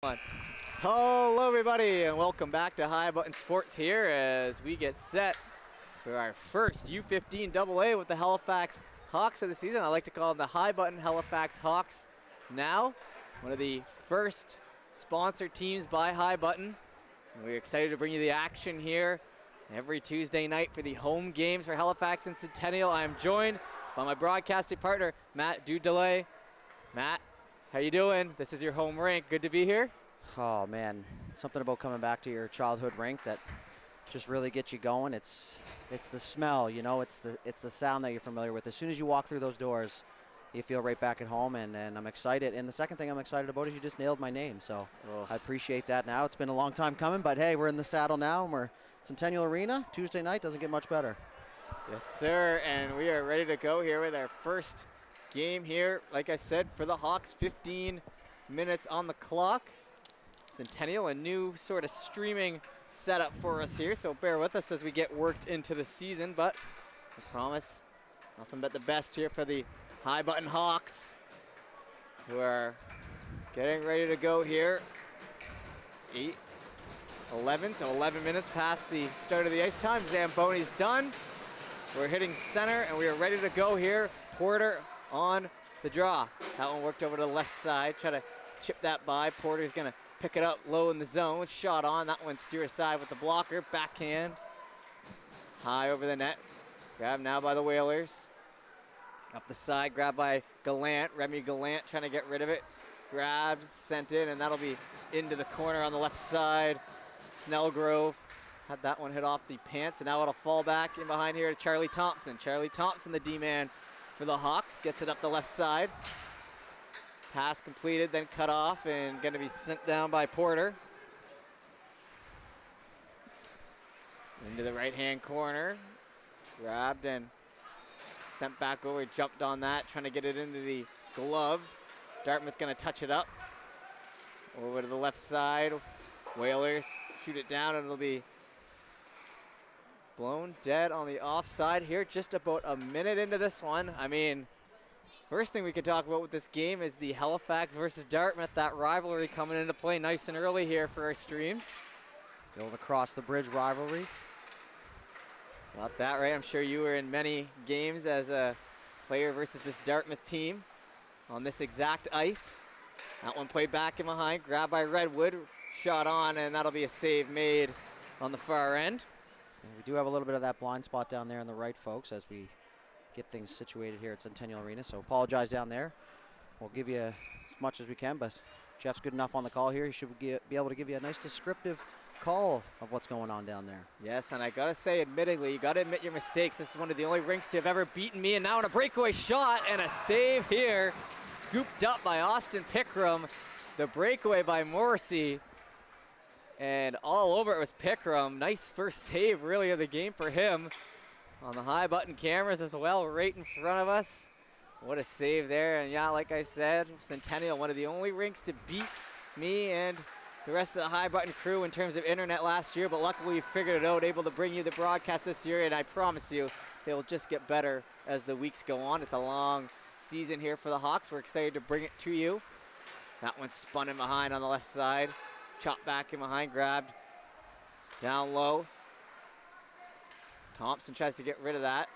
Hello everybody and welcome back to High Button Sports here as we get set for our first U15AA with the Halifax Hawks of the season. I like to call them the High Button Halifax Hawks now. One of the first sponsored teams by High Button. And we're excited to bring you the action here every Tuesday night for the home games for Halifax and Centennial. I am joined by my broadcasting partner, Matt Dudelay. Matt, how you doing? This is your home rink. Good to be here. Oh man, something about coming back to your childhood rink that just really gets you going. It's the smell, you know, it's the sound that you're familiar with. As soon as you walk through those doors, you feel right back at home, and I'm excited. And the second thing I'm excited about is you just nailed my name, so I appreciate that now. It's been a long time coming, but hey, we're in the saddle now, and we're Centennial Arena. Tuesday night doesn't get much better. Yes, sir, and we are ready to go here with our first game here. Like I said, for the Hawks, 15 minutes on the clock. Centennial, a new sort of streaming setup for us here, so bear with us as we get worked into the season, but I promise nothing but the best here for the High Button Hawks, who are getting ready to go here. 8:11, so 11 minutes past the start of the ice time. Zamboni's done. We're hitting center, and we are ready to go here. Porter on the draw. That one worked over to the left side. Try to chip that by. Porter's going to pick it up low in the zone. Shot on. That one steered aside with the blocker. Backhand. High over the net. Grabbed now by the Whalers. Up the side. Grabbed by Gallant. Remy Gallant trying to get rid of it. Grabbed, sent in, and that'll be into the corner on the left side. Snellgrove had that one hit off the pants, and now it'll fall back in behind here to Charlie Thompson. Charlie Thompson, the D-man for the Hawks, gets it up the left side. Pass completed, then cut off, and going to be sent down by Porter. Into the right-hand corner. Grabbed and sent back over, jumped on that, trying to get it into the glove. Dartmouth going to touch it up. Over to the left side. Whalers shoot it down, and it'll be blown dead on the offside here. Just about a minute into this one. I mean, first thing we could talk about with this game is the Halifax versus Dartmouth. That rivalry coming into play nice and early here for our streams. The old across the bridge rivalry. Got that right. I'm sure you were in many games as a player versus this Dartmouth team on this exact ice. That one played back in behind, grabbed by Redwood, shot on, and that'll be a save made on the far end. And we do have a little bit of that blind spot down there on the right, folks, as we get things situated here at Centennial Arena, so apologize down there. We'll give you as much as we can, but Jeff's good enough on the call here. He should be able to give you a nice descriptive call of what's going on down there. Yes, and I gotta say, admittedly, you gotta admit your mistakes. This is one of the only rinks to have ever beaten me, and now on a breakaway shot and a save here, scooped up by Austin Pickram. The breakaway by Morrissey, and all over it was Pickram. Nice first save, really, of the game for him. On the High Button cameras as well, right in front of us. What a save there. And yeah, like I said, Centennial, one of the only rinks to beat me and the rest of the High Button crew in terms of internet last year, but luckily we figured it out, able to bring you the broadcast this year, and I promise you, they'll just get better as the weeks go on. It's a long season here for the Hawks. We're excited to bring it to you. That one spun in behind on the left side. Chopped back in behind, grabbed down low. Thompson tries to get rid of that.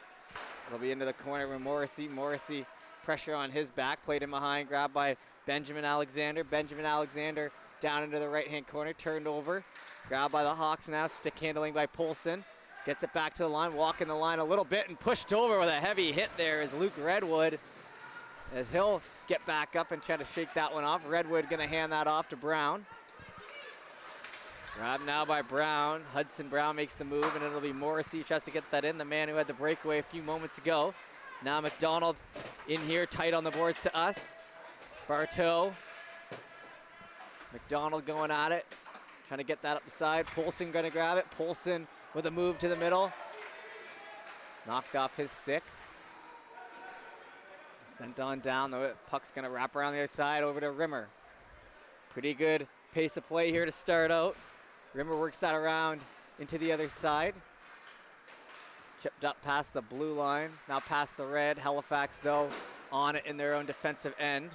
It'll be into the corner with Morrissey. Morrissey, pressure on his back, played in behind, grabbed by Benjamin Alexander. Benjamin Alexander down into the right-hand corner, turned over. Grabbed by the Hawks now, stick handling by Polson. Gets it back to the line, walking the line a little bit, and pushed over with a heavy hit there is Luke Redwood, as he'll get back up and try to shake that one off. Redwood gonna hand that off to Brown. Grabbed now by Brown. Hudson Brown makes the move, and it'll be Morrissey tries to get that in, the man who had the breakaway a few moments ago. Now McDonald in here, tight on the boards to us. Bartow. McDonald going at it, trying to get that up the side. Polson gonna grab it. Polson with a move to the middle. Knocked off his stick. Sent on down, the puck's gonna wrap around the other side over to Rimmer. Pretty good pace of play here to start out. Rimmer works that around into the other side. Chipped up past the blue line, now past the red. Halifax, though, on it in their own defensive end.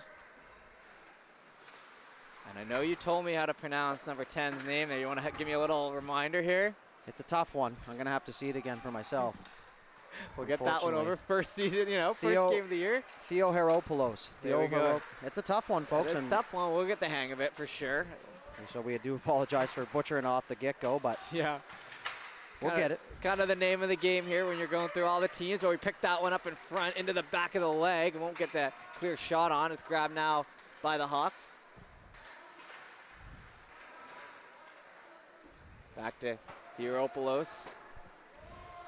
And I know you told me how to pronounce number 10's name there. You want to give me a little reminder here? It's a tough one. I'm going to have to see it again for myself. We'll get that one over. First season, first game of the year. Theo Heropoulos. There we go. It's a tough one, folks. It's a tough one. We'll get the hang of it for sure. And so we do apologize for butchering off the get-go, but yeah, we'll get it. Kind of the name of the game here when you're going through all the teams. So we picked that one up in front into the back of the leg. Won't get that clear shot on. It's grabbed now by the Hawks. Back to Theoropoulos.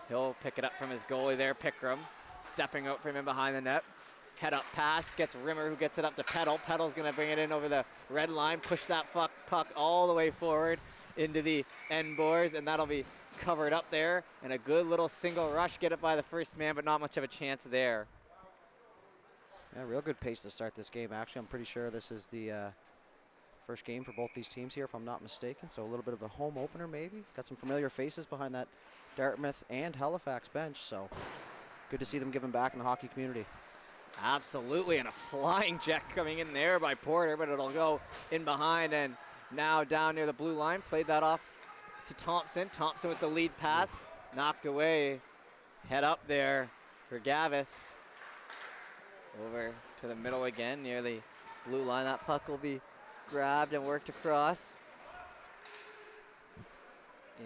He'll pick it up from his goalie there, Pickram. Stepping out from him behind the net. Head up pass, gets Rimmer who gets it up to Petal. Petal's gonna bring it in over the red line, push that puck all the way forward into the end boards, and that'll be covered up there. And a good little single rush, get it by the first man, but not much of a chance there. Yeah, real good pace to start this game. Actually, I'm pretty sure this is the first game for both these teams here, if I'm not mistaken. So a little bit of a home opener maybe. Got some familiar faces behind that Dartmouth and Halifax bench, so good to see them giving back in the hockey community. Absolutely, and a flying check coming in there by Porter, but it'll go in behind and now down near the blue line. Played that off to Thompson. Thompson with the lead pass, knocked away. Head up there for Gavis. Over to the middle again near the blue line. That puck will be grabbed and worked across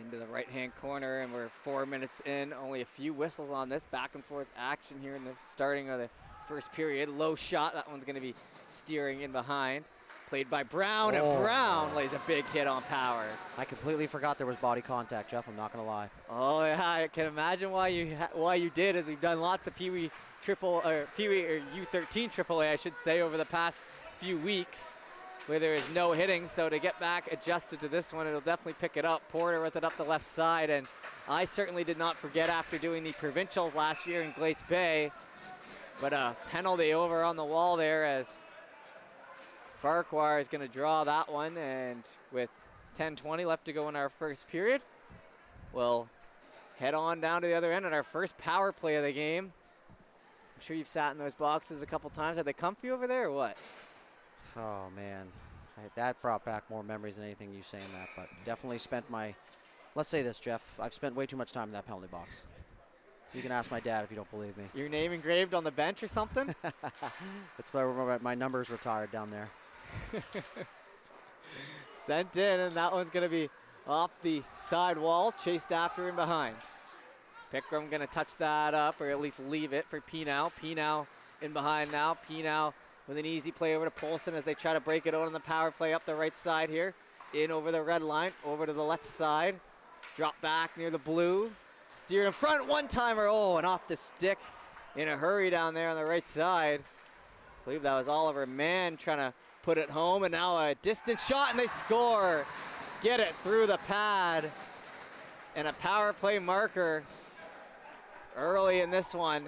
into the right-hand corner, and we're 4 minutes in. Only a few whistles on this back and forth action here in the starting of the first period. Low shot, that one's gonna be steering in behind. Played by Brown, and Brown lays a big hit on Power. I completely forgot there was body contact, Jeff, I'm not gonna lie. Oh yeah, I can imagine why you did, as we've done lots of Pee-wee or U13 AAA, I should say, over the past few weeks, where there is no hitting. So to get back adjusted to this one, it'll definitely pick it up. Porter with it up the left side, and I certainly did not forget after doing the provincials last year in Glace Bay, but a penalty over on the wall there as Farquhar is going to draw that one, and with 10:20 left to go in our first period, we'll head on down to the other end on our first power play of the game. I'm sure you've sat in those boxes a couple times. Are they comfy over there or what? Oh man, that brought back more memories than anything you saying that, but definitely spent let's say this, Jeff, I've spent way too much time in that penalty box. You can ask my dad if you don't believe me. Your name engraved on the bench or something? That's why my number's retired down there. Sent in, and that one's gonna be off the side wall, chased after and behind. Pickram gonna touch that up, or at least leave it for Pinow. Pinow in behind now. Pinow with an easy play over to Polson as they try to break it out on the power play up the right side here. In over the red line, over to the left side. Drop back near the blue. Steered in front, one-timer, and off the stick in a hurry down there on the right side. I believe that was Oliver Mann trying to put it home, and now a distance shot, and they score. Get it through the pad. And a power play marker early in this one,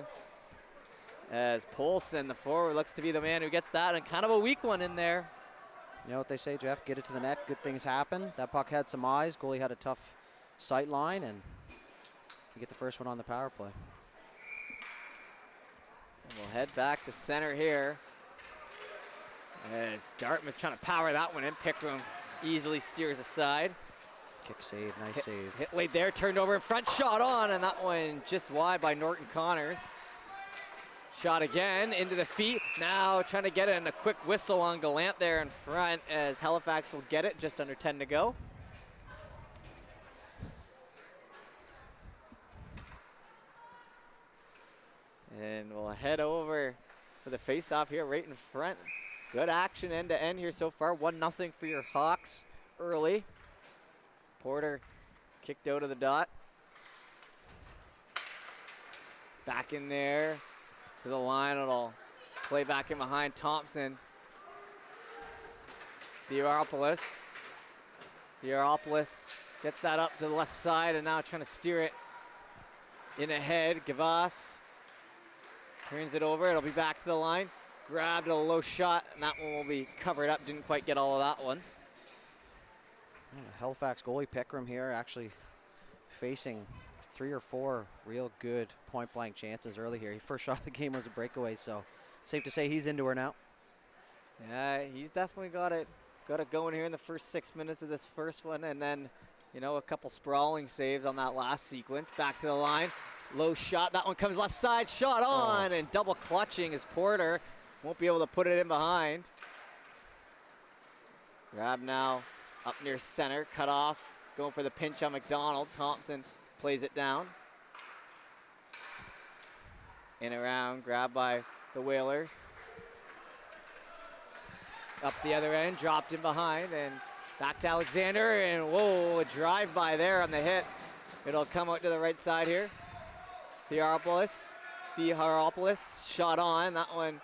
as Polson, the forward, looks to be the man who gets that, and kind of a weak one in there. You know what they say, Jeff? Get it to the net, good things happen. That puck had some eyes. Goalie had a tough sight line, and you get the first one on the power play. And we'll head back to center here, as Dartmouth trying to power that one in. Pickram easily steers aside. Kick save, nice save. Hit late there, turned over in front, shot on, and that one just wide by Norton Connors. Shot again into the feet. Now trying to get it, and a quick whistle on Gallant there in front, as Halifax will get it, just under 10 to go. And we'll head over for the face-off here right in front. Good action end to end here so far. 1-0 for your Hawks early. Porter kicked out of the dot. Back in there to the line. It'll play back in behind Thompson. Theoropoulos. Theoropoulos gets that up to the left side, and now trying to steer it in ahead. Gavas turns it over. It'll be back to the line. Grabbed a low shot, and that one will be covered up. Didn't quite get all of that one. Halifax goalie Pickram here actually facing 3 or 4 real good point-blank chances early here. His first shot of the game was a breakaway, so safe to say he's into her now. Yeah, he's definitely got it got it going here in the first 6 minutes of this first one, and then, you know, a couple sprawling saves on that last sequence. Back to the line, low shot, that one comes left side, shot on, and double clutching as Porter won't be able to put it in behind. Grab now up near center, cut off, going for the pinch on McDonald. Thompson plays it down. In around, grabbed by the Whalers. Up the other end, dropped in behind, and back to Alexander, and whoa, a drive-by there on the hit. It'll come out to the right side here. Theoropoulos, shot on, that one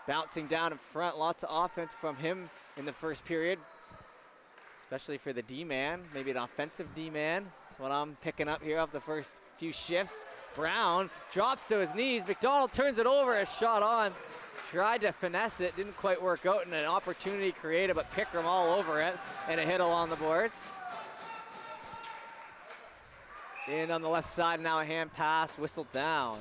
bouncing down in front. Lots of offense from him in the first period, especially for the D-man, maybe an offensive D-man. That's what I'm picking up here off the first few shifts. Brown drops to his knees. McDonald turns it over, a shot on. Tried to finesse it, didn't quite work out, and an opportunity created, but Pickram all over it, and a hit along the boards. In on the left side, now a hand pass, whistled down.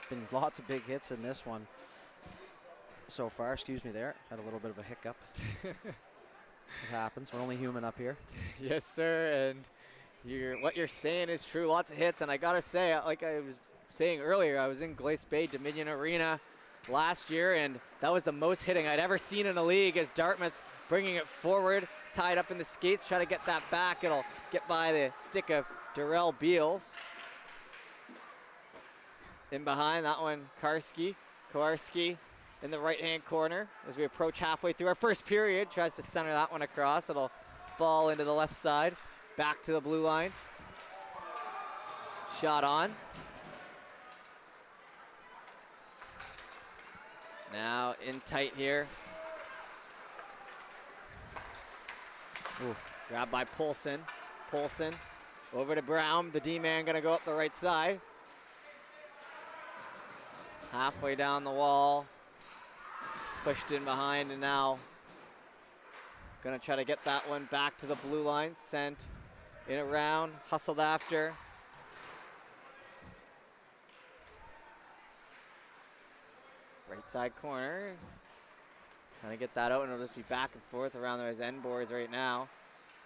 Been lots of big hits in this one so far. Excuse me there. Had a little bit of a hiccup. It happens. We're only human up here. Yes, sir, and what you're saying is true. Lots of hits, and I gotta say, like I was saying earlier, I was in Glace Bay Dominion Arena last year, and that was the most hitting I'd ever seen in the league as Dartmouth bringing it forward, tied up in the skates, try to get that back. It'll get by the stick of Darrell Beals. In behind, that one, Kowarski in the right-hand corner as we approach halfway through our first period. Tries to center that one across. It'll fall into the left side, back to the blue line. Shot on. Now in tight here. Ooh. Grabbed by Poulsen. Poulsen over to Brown. The D-man gonna go up the right side. Halfway down the wall. Pushed in behind, and now gonna try to get that one back to the blue line. Sent in around, hustled after. Right side corner. Trying to get that out, and it'll just be back and forth around those end boards right now.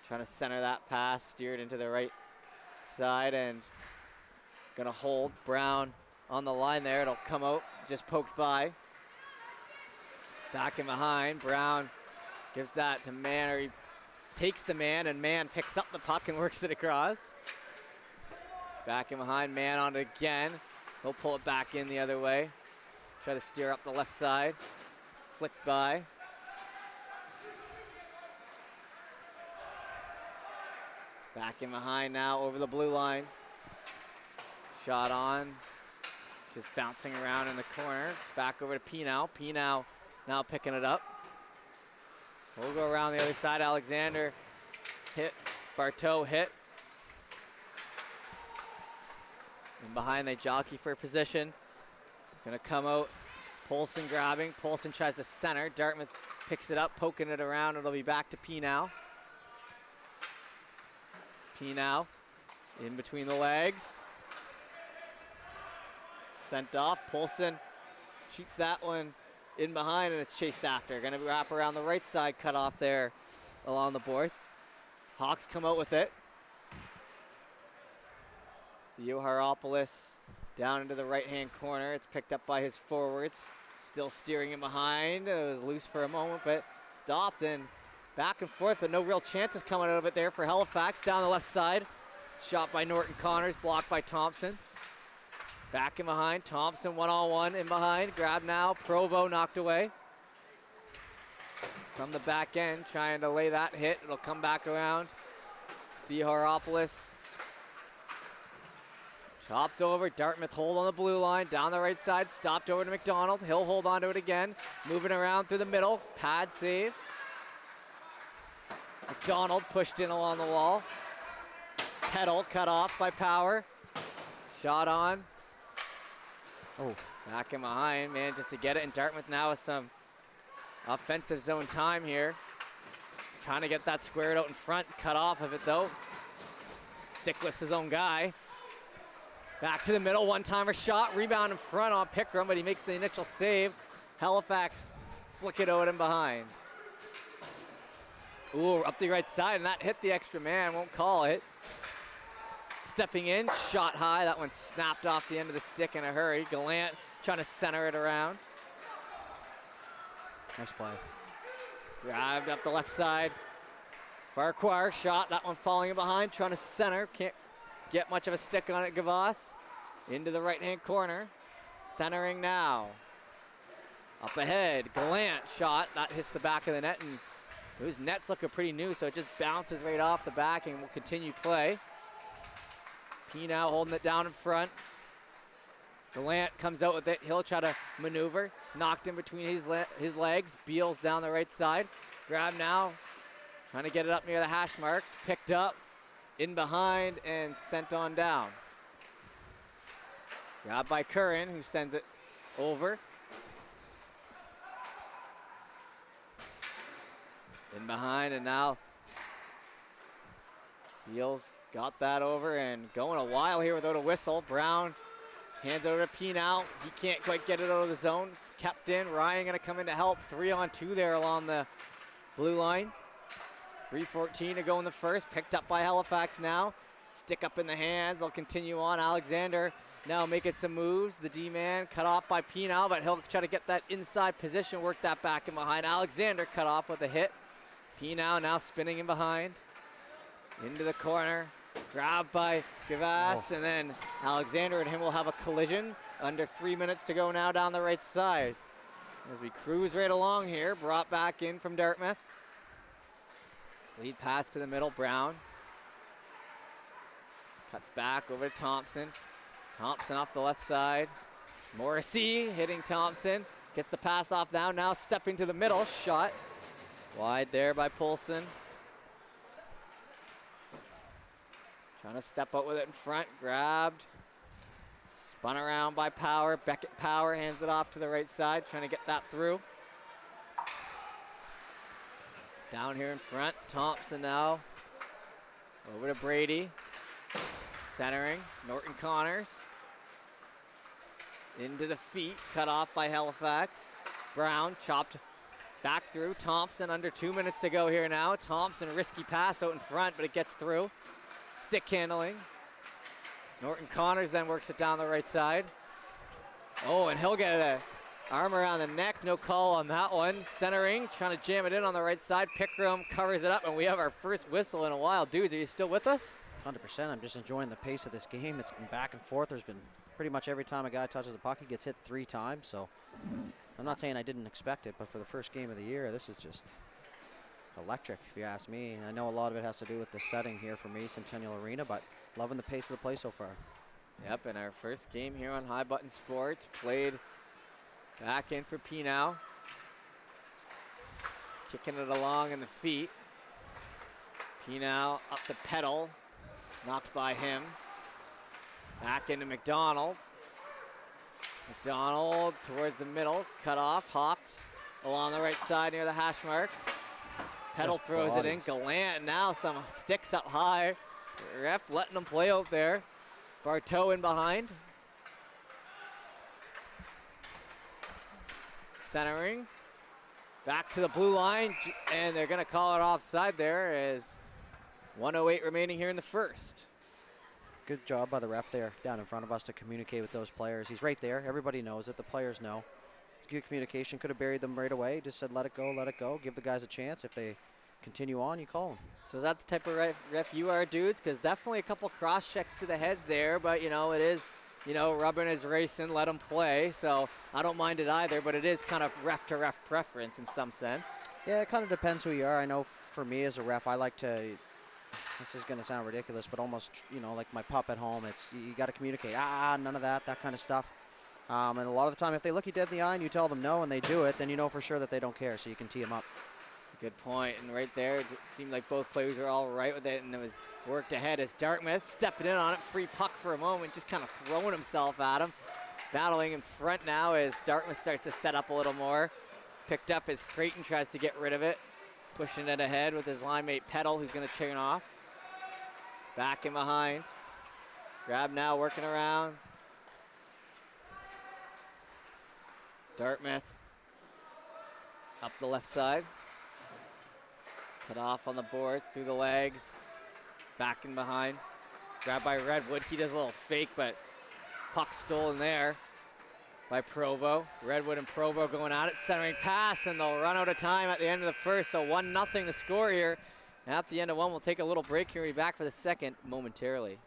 Trying to center that pass, steered into the right side, and gonna hold Brown on the line there. It'll come out, just poked by. Back in behind, Brown gives that to Mann, or he takes the man, and Mann picks up the puck and works it across. Back in behind, Mann on it again. He'll pull it back in the other way. Try to steer up the left side. Flicked by. Back in behind now over the blue line. Shot on. Just bouncing around in the corner. Back over to Pinow. Pinow now picking it up. We'll go around the other side. Alexander hit. Barteau hit. And behind they jockey for position. Gonna come out. Poulsen grabbing. Poulsen tries to center. Dartmouth picks it up, poking it around. It'll be back to Pinow. Pinow in between the legs. Sent off. Poulsen shoots that one in behind, and it's chased after. Gonna wrap around the right side, cut off there along the board. Hawks come out with it. Theoharopoulos down into the right-hand corner. It's picked up by his forwards. Still steering him behind. It was loose for a moment, but stopped, and back and forth, but no real chances coming out of it there for Halifax. Down the left side. Shot by Norton Connors, blocked by Thompson. Back in behind. Thompson one-on-one in behind. Grab now. Provo knocked away. From the back end, trying to lay that hit. It'll come back around. Theoharopoulos. Chopped over. Dartmouth hold on the blue line. Down the right side. Stopped over to McDonald. He'll hold on to it again. Moving around through the middle. Pad save. McDonald pushed in along the wall. Kettle cut off by Power. Shot on. Oh, back in behind, man, just to get it. And Dartmouth now with some offensive zone time here. Trying to get that squared out in front. Cut off of it, though. Stick lifts his own guy. Back to the middle, one-timer shot. Rebound in front on Pickram, but he makes the initial save. Halifax flick it out and behind. Ooh, up the right side, and that hit the extra man, won't call it. Stepping in, shot high. That one snapped off the end of the stick in a hurry. Gallant trying to center it around. Nice play. Grabbed up the left side. Farquhar shot, that one falling in behind, trying to center. Can't get much of a stick on it, Gavas. Into the right-hand corner. Centering now. Up ahead, Gallant shot. That hits the back of the net, and those nets looking pretty new, so it just bounces right off the back and will continue play. P now holding it down in front. Gallant comes out with it. He'll try to maneuver. Knocked in between his legs. Beals down the right side. Grab now. Trying to get it up near the hash marks. Picked up. In behind and sent on down. Grabbed by Curran, who sends it over. In behind, and now Beals got that over and going a while here without a whistle. Brown hands over to P now. He can't quite get it out of the zone. It's kept in. Ryan gonna come in to help. 3-on-2 there along the blue line. 3:14 to go in the first. Picked up by Halifax now. Stick up in the hands. They'll continue on. Alexander now making some moves. The D-man cut off by P now, but he'll try to get that inside position, work that back and behind. Alexander cut off with a hit. P now spinning in behind. Into the corner. Grabbed by Gavas, and then Alexander and him will have a collision. Under 3 minutes to go now down the right side. As we cruise right along here, brought back in from Dartmouth. Lead pass to the middle, Brown. Cuts back over to Thompson. Thompson off the left side. Morrissey hitting Thompson. Gets the pass off now stepping to the middle, shot. Wide there by Poulsen. Trying to step out with it in front, grabbed. Spun around by Power. Beckett Power hands it off to the right side, trying to get that through. Down here in front, Thompson now. Over to Brady. Centering, Norton Connors. Into the feet, cut off by Halifax. Brown chopped back through. Thompson under 2 minutes to go here now. Thompson, risky pass out in front, but it gets through. Stick handling. Norton Connors then works it down the right side. Oh, and he'll get an arm around the neck. No call on that one. Centering, trying to jam it in on the right side. Pickram covers it up, and we have our first whistle in a while. Dudes, are you still with us? 100%. I'm just enjoying the pace of this game. It's been back and forth. There's been pretty much every time a guy touches the puck, he gets hit 3 times. So I'm not saying I didn't expect it, but for the first game of the year, this is just electric, if you ask me. I know a lot of it has to do with the setting here for me, Centennial Arena, but loving the pace of the play so far. Yep, and our first game here on High Button Sports, played back in for P now. Kicking it along in the feet. P now up the pedal, knocked by him. Back into McDonald. McDonald towards the middle, cut off. Hawks along the right side near the hash marks. Pedal Just throws it in. bodies. Gallant now some sticks up high. Ref letting them play out there. Bartow in behind. Centering. Back to the blue line, and they're going to call it offside there as 1:08 remaining here in the first. Good job by the ref there down in front of us to communicate with those players. He's right there. Everybody knows it. The players know. Good communication. Could have buried them right away. Just said, let it go. Give the guys a chance. If they continue on, you call them. So is that the type of ref you are, dudes? Because definitely a couple cross checks to the head there, but, you know, it is, you know, rubbing his racing, let him play. So I don't mind it either, but it is kind of ref-to-ref preference in some sense. Yeah, it kind of depends who you are. I know for me as a ref, I like to, this is going to sound ridiculous, but almost, you know, like my pup at home, it's, you got to communicate. None of that kind of stuff. And a lot of the time, if they look you dead in the eye and you tell them no and they do it, then you know for sure that they don't care, so you can tee them up. That's a good point. And right there, it seemed like both players were all right with it, and it was worked ahead as Dartmouth stepping in on it. Free puck for a moment, just kind of throwing himself at him. Battling in front now as Dartmouth starts to set up a little more. Picked up as Creighton tries to get rid of it. Pushing it ahead with his line mate Peddle, who's going to turn off. Back in behind. Grab now, working around. Dartmouth Up the left side. Cut off on the boards, through the legs. Back in behind. Grabbed by Redwood. He does a little fake, but puck stolen there by Provo. Redwood and Provo going at it. Centering pass, and they'll run out of time at the end of the first. So 1-0 the score here. And at the end of one, we'll take a little break here. We'll be back for the second momentarily.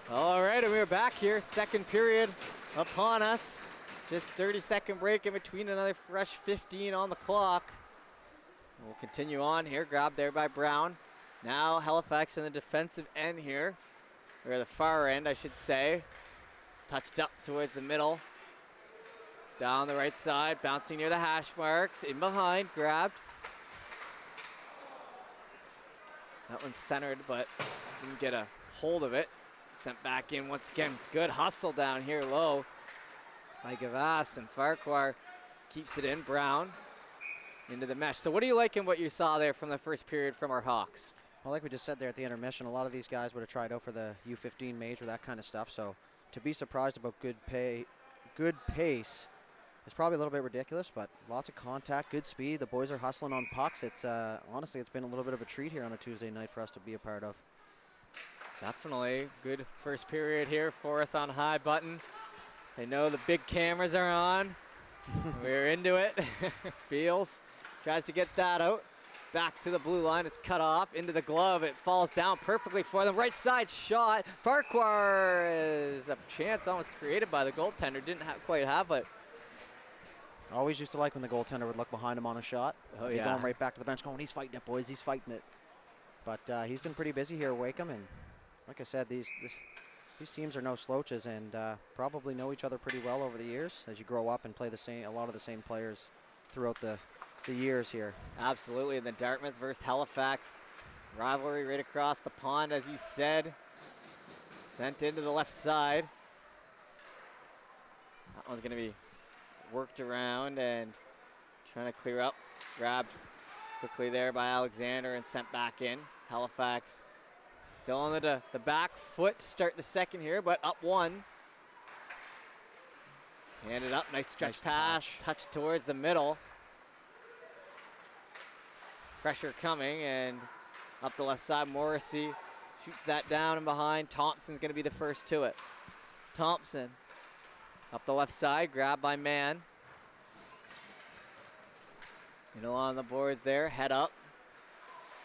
All right, and we're back here. Second period upon us. Just 30-second break in between, another fresh 15 on the clock. We'll continue on here. Grabbed there by Brown. Now Halifax in the defensive end here, or the far end, I should say. Touched up towards the middle. Down the right side, bouncing near the hash marks. In behind, grabbed. That one's centered, but didn't get a hold of it. Sent back in once again. Good hustle down here low by Gavas, and Farquhar keeps it in. Brown into the mesh. So what do you like in what you saw there from the first period from our Hawks? Well, like we just said there at the intermission, a lot of these guys would have tried out for the U15 major, that kind of stuff. So to be surprised about good pace is probably a little bit ridiculous, but lots of contact, good speed. The boys are hustling on pucks. It's honestly, it's been a little bit of a treat here on a Tuesday night for us to be a part of. Definitely good first period here for us on High Button. They know the big cameras are on. We're into it. Beals tries to get that out. Back to the blue line. It's cut off into the glove. It falls down perfectly for them. Right side shot. Farquhar is a chance almost created by the goaltender. Didn't quite have it. Always used to like when the goaltender would look behind him on a shot. Oh, He's yeah. going right back to the bench going, he's fighting it, boys. He's fighting it. But he's been pretty busy here at Wakeham, and like I said, these teams are no slouches and probably know each other pretty well over the years as you grow up and play a lot of the same players throughout the years here. Absolutely, and the Dartmouth versus Halifax rivalry right across the pond, as you said. Sent into the left side. That one's gonna be worked around and trying to clear up. Grabbed quickly there by Alexander and sent back in. Halifax still on the back foot to start the second here, but up one. Handed up, nice stretch pass, touch towards the middle. Pressure coming, and up the left side, Morrissey shoots that down and behind. Thompson's gonna be the first to it. Thompson, up the left side, grabbed by Mann. Middle on the boards there, head up.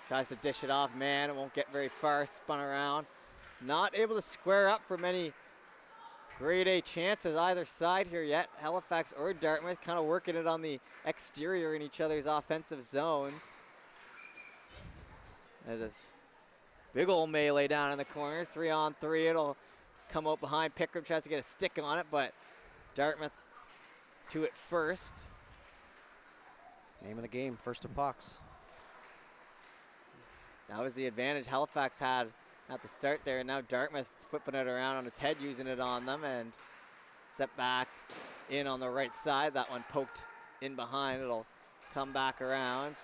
Tries to dish it off, Mann, it won't get very far, spun around. Not able to square up for many grade A chances either side here yet. Halifax or Dartmouth kind of working it on the exterior in each other's offensive zones. There's this big old melee down in the corner, 3-on-3. It'll come out behind. Pickram tries to get a stick on it, but Dartmouth to it first. Name of the game, first to pucks. That was the advantage Halifax had at the start there, and now Dartmouth's flipping it around on its head, using it on them, and set back in on the right side. That one poked in behind. It'll come back around.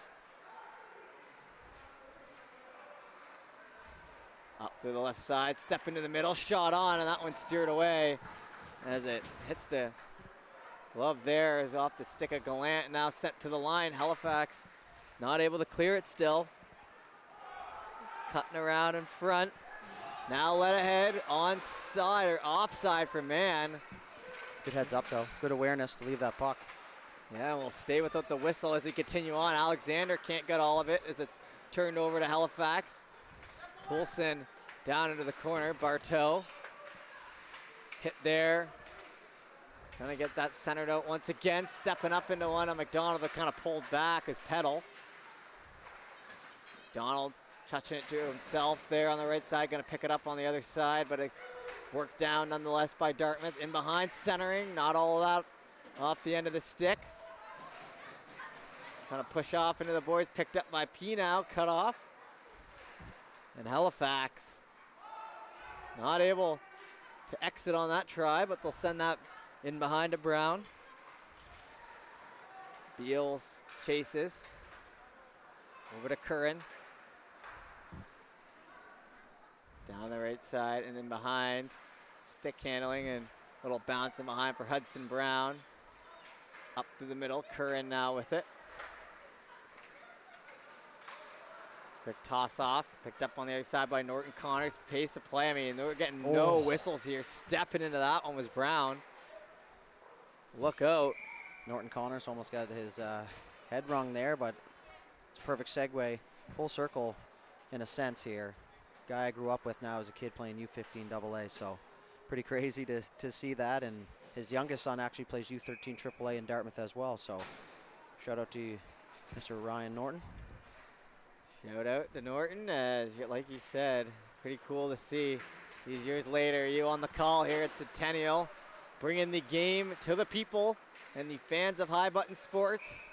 Up to the left side, step into the middle, shot on, and that one steered away as it hits the glove there. Is off the stick of Gallant, now sent to the line. Halifax is not able to clear it still. cutting around in front. Now led ahead, onside or offside for man. Good heads up though, good awareness to leave that puck. Yeah, we'll stay without the whistle as we continue on. Alexander can't get all of it as it's turned over to Halifax. Poulsen down into the corner, Barteau. Hit there. Trying to get that centered out once again, stepping up into one on McDonald that kind of pulled back his pedal. McDonald touching it to himself there on the right side, gonna pick it up on the other side, but it's worked down nonetheless by Dartmouth. In behind, centering, not all of that off the end of the stick. Trying to push off into the boards, picked up by P now, cut off. And Halifax not able to exit on that try, but they'll send that in behind to Brown. Beals chases. Over to Curran. Down the right side and then behind. Stick handling and a little bounce in behind for Hudson Brown. Up through the middle, Curran now with it. Quick toss off, picked up on the other side by Norton Connors. Pace of play, I mean, we're getting no whistles here. Stepping into that one was Brown. Look out. Norton Connors almost got his head rung there, but it's a perfect segue. Full circle in a sense here. Guy I grew up with now as a kid playing U15AA, so pretty crazy to see that. And his youngest son actually plays U13 AAA in Dartmouth as well, so shout out to you, Mr. Ryan Norton. Shout out to Norton, as like you said, pretty cool to see these years later. You on the call here at Centennial, bringing the game to the people and the fans of High Button Sports.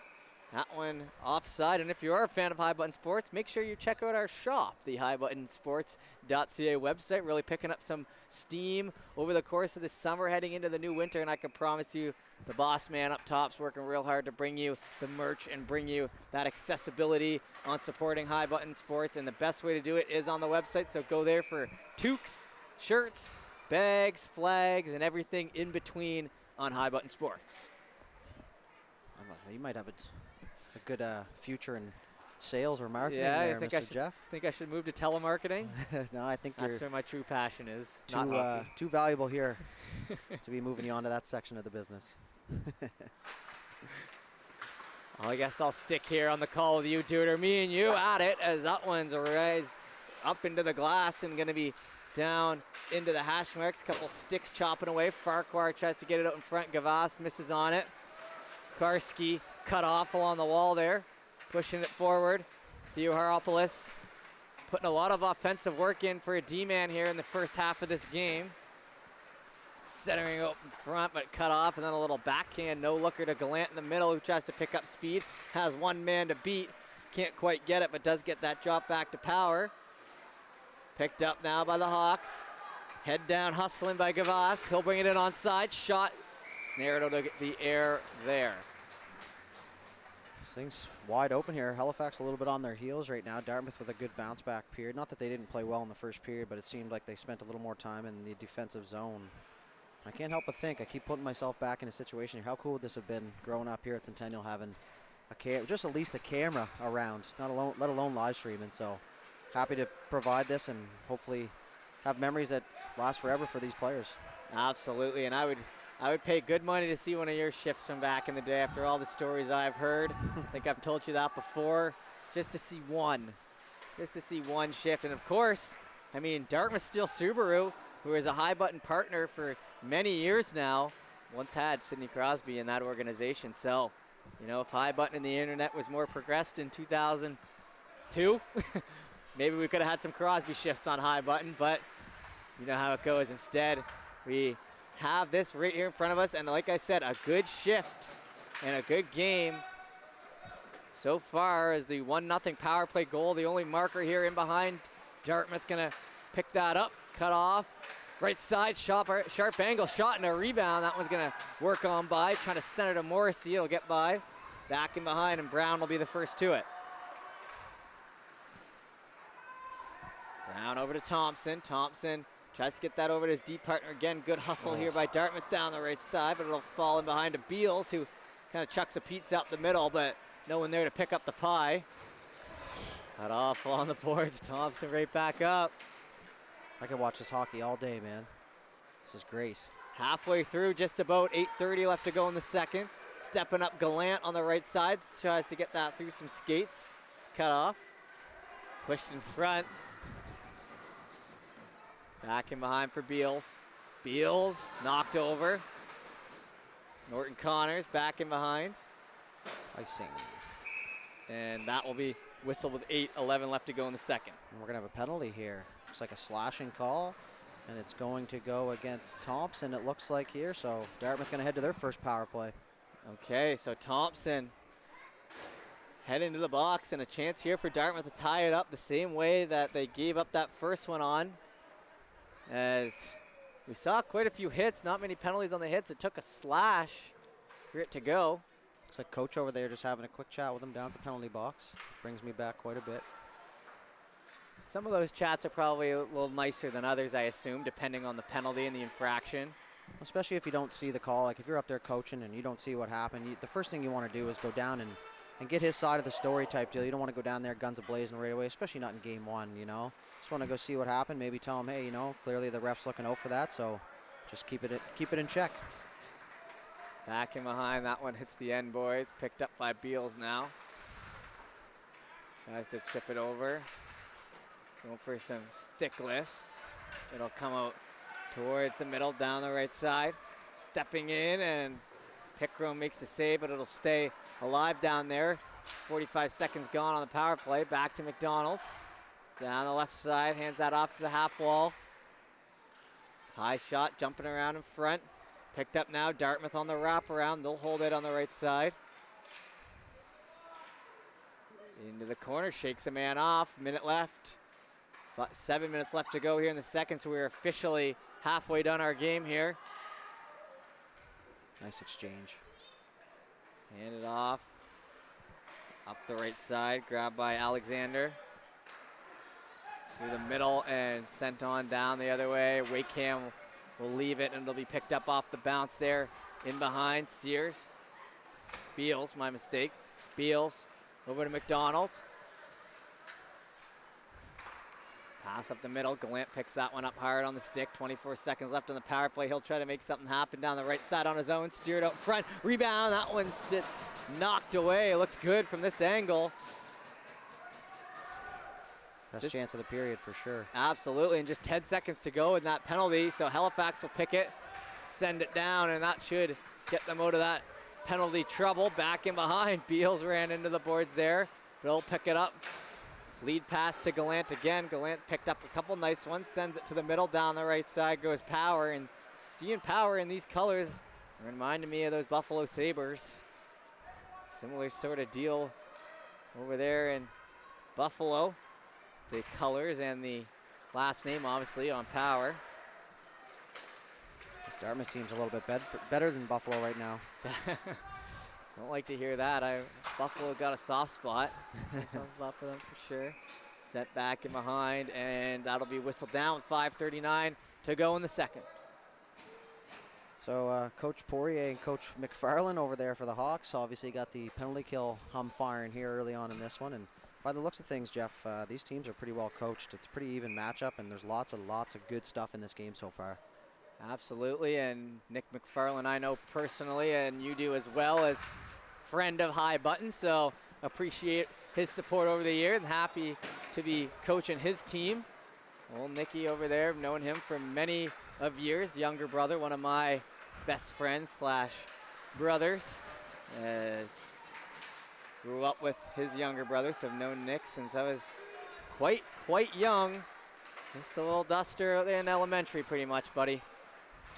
That one offside, and if you are a fan of High Button Sports, make sure you check out our shop, the highbuttonsports.ca website. Really picking up some steam over the course of the summer, heading into the new winter, and I can promise you the boss man up top's working real hard to bring you the merch and bring you that accessibility on supporting High Button Sports, and the best way to do it is on the website, so go there for toques, shirts, bags, flags, and everything in between on High Button Sports. You might have a good future in sales or marketing there, Mr. Jeff. I think I should move to telemarketing. No, I think that's where my true passion is. Too valuable here to be moving you on to that section of the business. Well, I guess I'll stick here on the call with you, Duder. Me and you at it as that one's raised up into the glass and going to be down into the hash marks. Couple sticks chopping away. Farquhar tries to get it out in front. Gavas misses on it. Karski cut off along the wall there, pushing it forward. Theoharopoulos putting a lot of offensive work in for a D-man here in the first half of this game. Centering out in front, but cut off, and then a little backhand no-looker to Gallant in the middle, who tries to pick up speed. Has one man to beat. Can't quite get it, but does get that drop back to Power. Picked up now by the Hawks. Head down, hustling by Gavas. He'll bring it in onside. Shot snared out of the air there. Things wide open here. Halifax a little bit on their heels right now. Dartmouth with a good bounce back period. Not that they didn't play well in the first period, but it seemed like they spent a little more time in the defensive zone. I can't help but think, I keep putting myself back in a situation here. How cool would this have been growing up here at Centennial, having just at least a camera around, let alone live streaming. So happy to provide this and hopefully have memories that last forever for these players. Absolutely, and I would pay good money to see one of your shifts from back in the day after all the stories I've heard. I think I've told you that before. Just to see one shift. And of course, I mean, Dartmouth Steel Subaru, who is a High Button partner for many years now, once had Sidney Crosby in that organization. So, you know, if High Button and the internet was more progressed in 2002, maybe we could have had some Crosby shifts on High Button, but you know how it goes. Instead, we have this right here in front of us, and like I said, a good shift and a good game so far as the 1-0 power play goal. The only marker here in behind. Dartmouth gonna pick that up, cut off. Right side, sharp angle shot and a rebound. That one's gonna work on by, trying to center to Morrissey. It'll get by. Back in behind, and Brown will be the first to it. Brown over to Thompson. Thompson tries to get that over to his deep partner again. Good hustle here by Dartmouth down the right side, but it'll fall in behind to Beals, who kind of chucks a pizza up the middle, but no one there to pick up the pie. Cut off on the boards. Thompson right back up. I could watch this hockey all day, man. This is great. Halfway through, just about 8:30 left to go in the second. Stepping up Gallant on the right side. Tries to get that through some skates. It's cut off. Pushed in front. Back in behind for Beals. Beals knocked over. Norton Connors back in behind. Icing. And that will be whistled with 8:11 left to go in the second. And we're going to have a penalty here. Looks like a slashing call. And it's going to go against Thompson, it looks like here. So Dartmouth's going to head to their first power play. Okay, so Thompson heading to the box, and a chance here for Dartmouth to tie it up the same way that they gave up that first one on. As we saw quite a few hits, not many penalties on the hits. It took a slash for it to go. Looks like coach over there just having a quick chat with him down at the penalty box. Brings me back quite a bit. Some of those chats are probably a little nicer than others, I assume, depending on the penalty and the infraction. Especially if you don't see the call. Like if you're up there coaching and you don't see what happened, the first thing you want to do is go down and get his side of the story type deal. You don't want to go down there guns a-blazing right away, especially not in game one, you know. Just want to go see what happened, maybe tell him, hey, you know, clearly the ref's looking out for that, so just keep it in check. Back in behind, that one hits the end boards. Picked up by Beals now. Tries to chip it over. Going for some stick lifts. It'll come out towards the middle, down the right side. Stepping in, and Pickram makes the save, but it'll stay alive down there. 45 seconds gone on the power play. Back to McDonald. Down the left side, hands that off to the half wall. High shot, jumping around in front. Picked up now, Dartmouth on the wraparound. They'll hold it on the right side. Into the corner, shakes a man off. Minute left. 7 minutes left to go here in the second, so we're officially halfway done our game here. Nice exchange. Hand it off. Up the right side, grabbed by Alexander. Through the middle and sent on down the other way. Wakeham will leave it, and it'll be picked up off the bounce there. In behind, Sears. Beals, my mistake. Beals over to McDonald. Pass up the middle. Gallant picks that one up hard on the stick. 24 seconds left on the power play. He'll try to make something happen down the right side on his own. Steered out front. Rebound. That one gets knocked away. It looked good from this angle. Best chance of the period for sure. Absolutely, and just 10 seconds to go in that penalty, so Halifax will pick it, send it down, and that should get them out of that penalty trouble. Back in behind, Beals ran into the boards there, but he'll pick it up. Lead pass to Gallant again. Gallant picked up a couple nice ones, sends it to the middle, down the right side goes Power, and seeing Power in these colors reminded me of those Buffalo Sabres. Similar sort of deal over there in Buffalo. The colors and the last name, obviously, on Power. This Dartmouth team's a little bit better than Buffalo right now. Don't like to hear that. Buffalo got a soft spot. Soft spot for them for sure. Set back and behind, and that'll be whistled down with 5:39 to go in the second. So Coach Poirier and Coach McFarland over there for the Hawks obviously got the penalty kill hum firing here early on in this one. And by the looks of things, Jeff, these teams are pretty well coached. It's a pretty even matchup, and there's lots of good stuff in this game so far. Absolutely, and Nick McFarland I know personally, and you do as well, as friend of High Button, so appreciate his support over the year and happy to be coaching his team. Old Nicky over there, I've known him for many of years, younger brother, one of my best friends / brothers, as grew up with his younger brother, so I've known Nick since I was quite young. Just a little duster in elementary pretty much, buddy.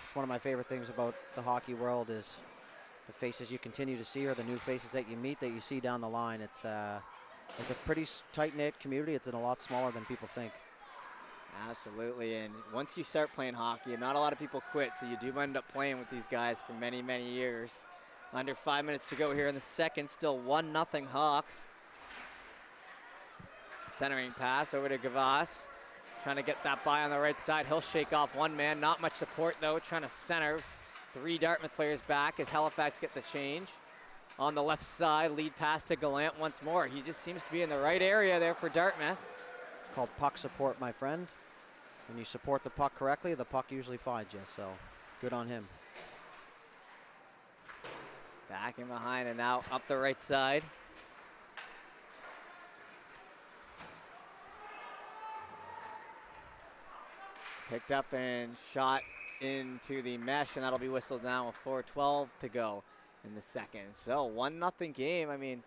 It's one of my favorite things about the hockey world is the faces you continue to see or the new faces that you meet that you see down the line. It's a pretty tight-knit community. It's a lot smaller than people think. Absolutely, and once you start playing hockey, not a lot of people quit, so you do end up playing with these guys for many, many years. Under 5 minutes to go here in the second, still 1-0 Hawks. Centering pass over to Gavas. Trying to get that by on the right side. He'll shake off one man. Not much support though. Trying to center. 3 Dartmouth players back as Halifax get the change. on the left side. Lead pass to Gallant once more. He just seems to be in the right area there for Dartmouth. It's called puck support, my friend. When you support the puck correctly, the puck usually finds you, so good on him. Back in behind and now up the right side. Picked up and shot into the mesh, and that'll be whistled down with 4:12 to go in the second. So 1-0 game. I mean,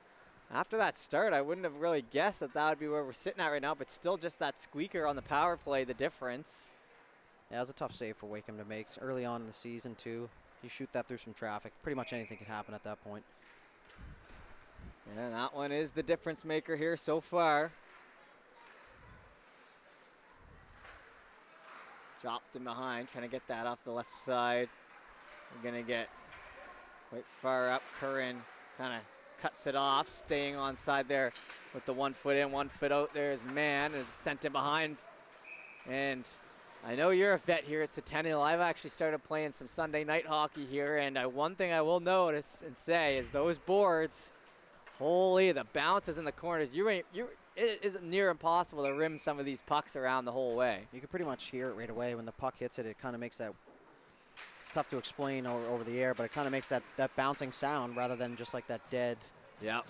after that start, I wouldn't have really guessed that that would be where we're sitting at right now, but still just that squeaker on the power play, the difference. Yeah, it was a tough save for Wakeham to make early on in the season, too. You shoot that through some traffic. Pretty much anything can happen at that point. And that one is the difference maker here so far. Dropped in behind, trying to get that off the left side. We're going to get quite far up. Curran kind of cuts it off, staying on side there with the 1 foot in, 1 foot out. There's man, is sent in behind. And I know you're a vet here at Centennial. I've actually started playing some Sunday night hockey here, and one thing I will notice and say is those boards, holy, the bounces in the corners. It is near impossible to rim some of these pucks around the whole way. You can pretty much hear it right away. When the puck hits it, it kind of makes that, it's tough to explain over the air, but it kind of makes that bouncing sound rather than just like that dead. Yeah.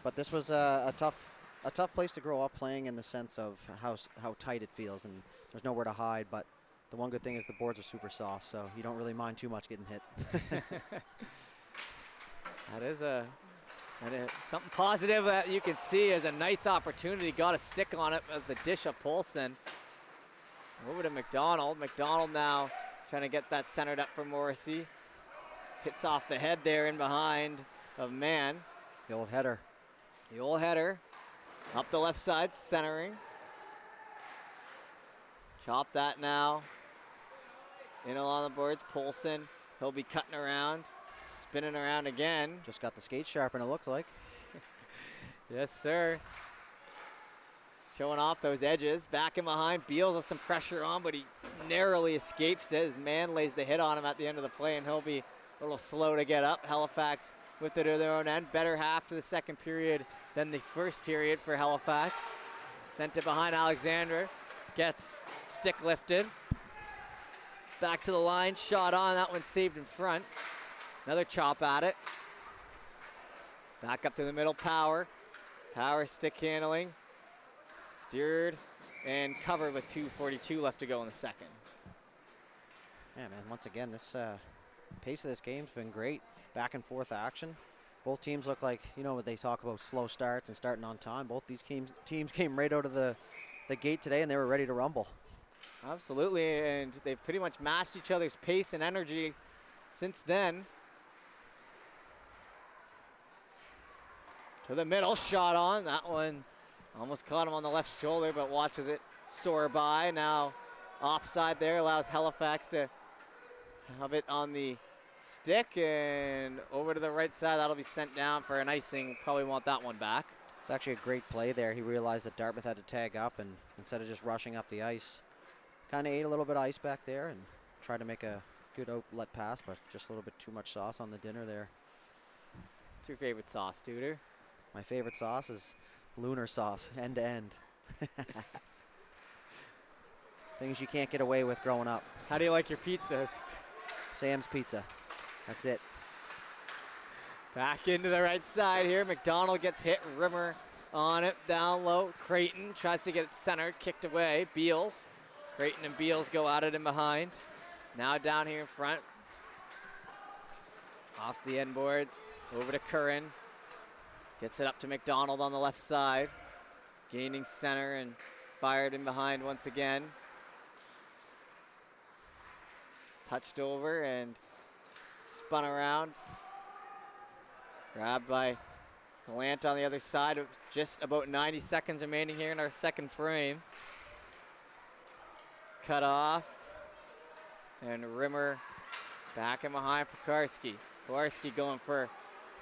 But this was a tough place to grow up playing in the sense of how tight it feels, and there's nowhere to hide. But the one good thing is the boards are super soft, so you don't really mind too much getting hit. That is something positive that you can see is a nice opportunity. Got a stick on it as the dish of Polson. Over to McDonald. McDonald now trying to get that centered up for Morrissey. Hits off the head there in behind of Mann. The old header. The old header. Up the left side, centering. Chop that now. In along the boards, Polson. He'll be cutting around. Spinning around again. Just got the skate sharpened, it looked like. Yes, sir. Showing off those edges. Back in behind. Beals with some pressure on, but he narrowly escapes it. His man lays the hit on him at the end of the play, and he'll be a little slow to get up. Halifax with it to their own end. Better half to the second period than the first period for Halifax. Sent it behind Alexander. Gets stick lifted. Back to the line. Shot on. That one saved in front. Another chop at it. Back up to the middle, Power. Power stick handling. Steered and covered with 2:42 left to go in the second. Yeah, man, once again, this pace of this game's been great. Back and forth action. Both teams look like, you know, what they talk about slow starts and starting on time. Both these teams came right out of the gate today, and they were ready to rumble. Absolutely, and they've pretty much matched each other's pace and energy since then. To the middle, shot on. That one almost caught him on the left shoulder, but watches it soar by. Now offside there, allows Halifax to have it on the stick and over to the right side. That'll be sent down for an icing. Probably want that one back. It's actually a great play there. He realized that Dartmouth had to tag up, and instead of just rushing up the ice, kind of ate a little bit of ice back there and tried to make a good outlet pass, but just a little bit too much sauce on the dinner there. What's your favorite sauce, Duder? My favorite sauce is lunar sauce, end to end. Things you can't get away with growing up. How do you like your pizzas? Sam's Pizza. That's it. Back into the right side here. McDonald gets hit. Rimmer on it. Down low. Creighton tries to get it centered. Kicked away. Beals. Creighton and Beals go at it in behind. Now down here in front. Off the end boards. Over to Curran. Gets it up to McDonald on the left side. Gaining center and fired in behind once again. Touched over and spun around. Grabbed by Gallant on the other side. Just about 90 seconds remaining here in our second frame. Cut off. And Rimmer back in behind for Karski. Kowarski going for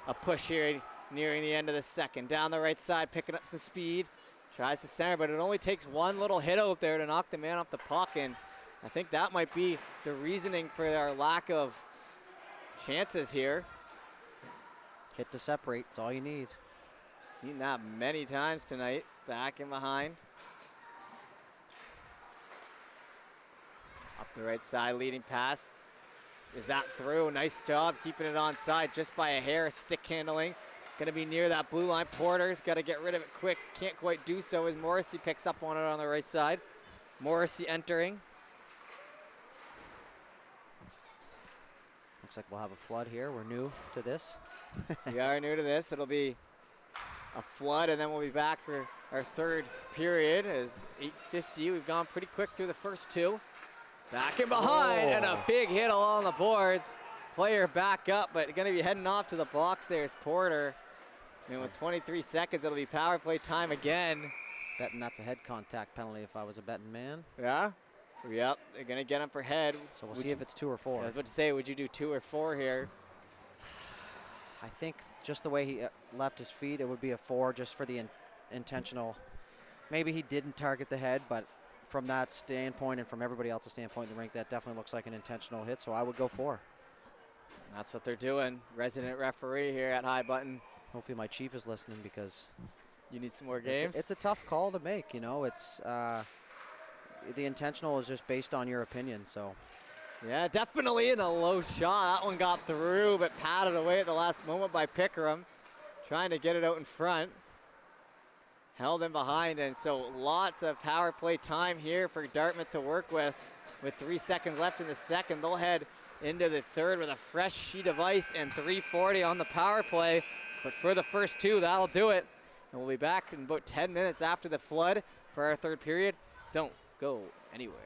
a push here nearing the end of the second. Down the right side, picking up some speed. Tries to center, but it only takes one little hit out there to knock the man off the puck. And I think that might be the reasoning for our lack of chances here. Hit to separate. That's all you need. Seen that many times tonight. Back and behind. Up the right side, leading pass. Is that through? Nice job keeping it onside just by a hair. Stick handling. Going to be near that blue line. Porter's got to get rid of it quick. Can't quite do so as Morrissey picks up on it on the right side. Morrissey entering. Looks like we'll have a flood here. We're new to this. We are new to this. It'll be a flood, and then we'll be back for our third period. As 8:50, we've gone pretty quick through the first two. Back and behind, and a big hit along the boards. Player back up, but going to be heading off to the box. There's Porter. And with 23 seconds, it'll be power play time again. Betting that's a head contact penalty if I was a betting man. Yeah? Yep, they're going to get him for head. So we'll see if it's 2 or 4. I was about to say, would you do 2 or 4 here? I think just the way he left his feet, it would be a 4 just for the intentional. Maybe he didn't target the head, but from that standpoint and from everybody else's standpoint in the rink, that definitely looks like an intentional hit, so I would go 4. That's what they're doing. Resident referee here at High Button. Hopefully my chief is listening because you need some more games. It's a tough call to make, you know. It's the intentional is just based on your opinion, so. Yeah, definitely in a low shot. That one got through, but patted away at the last moment by Pickeram, trying to get it out in front. Held in behind, and so lots of power play time here for Dartmouth to work with. With 3 seconds left in the second, they'll head into the third with a fresh sheet of ice and 3:40 on the power play. But for the first 2, that'll do it. And we'll be back in about 10 minutes after the flood for our third period. Don't go anywhere.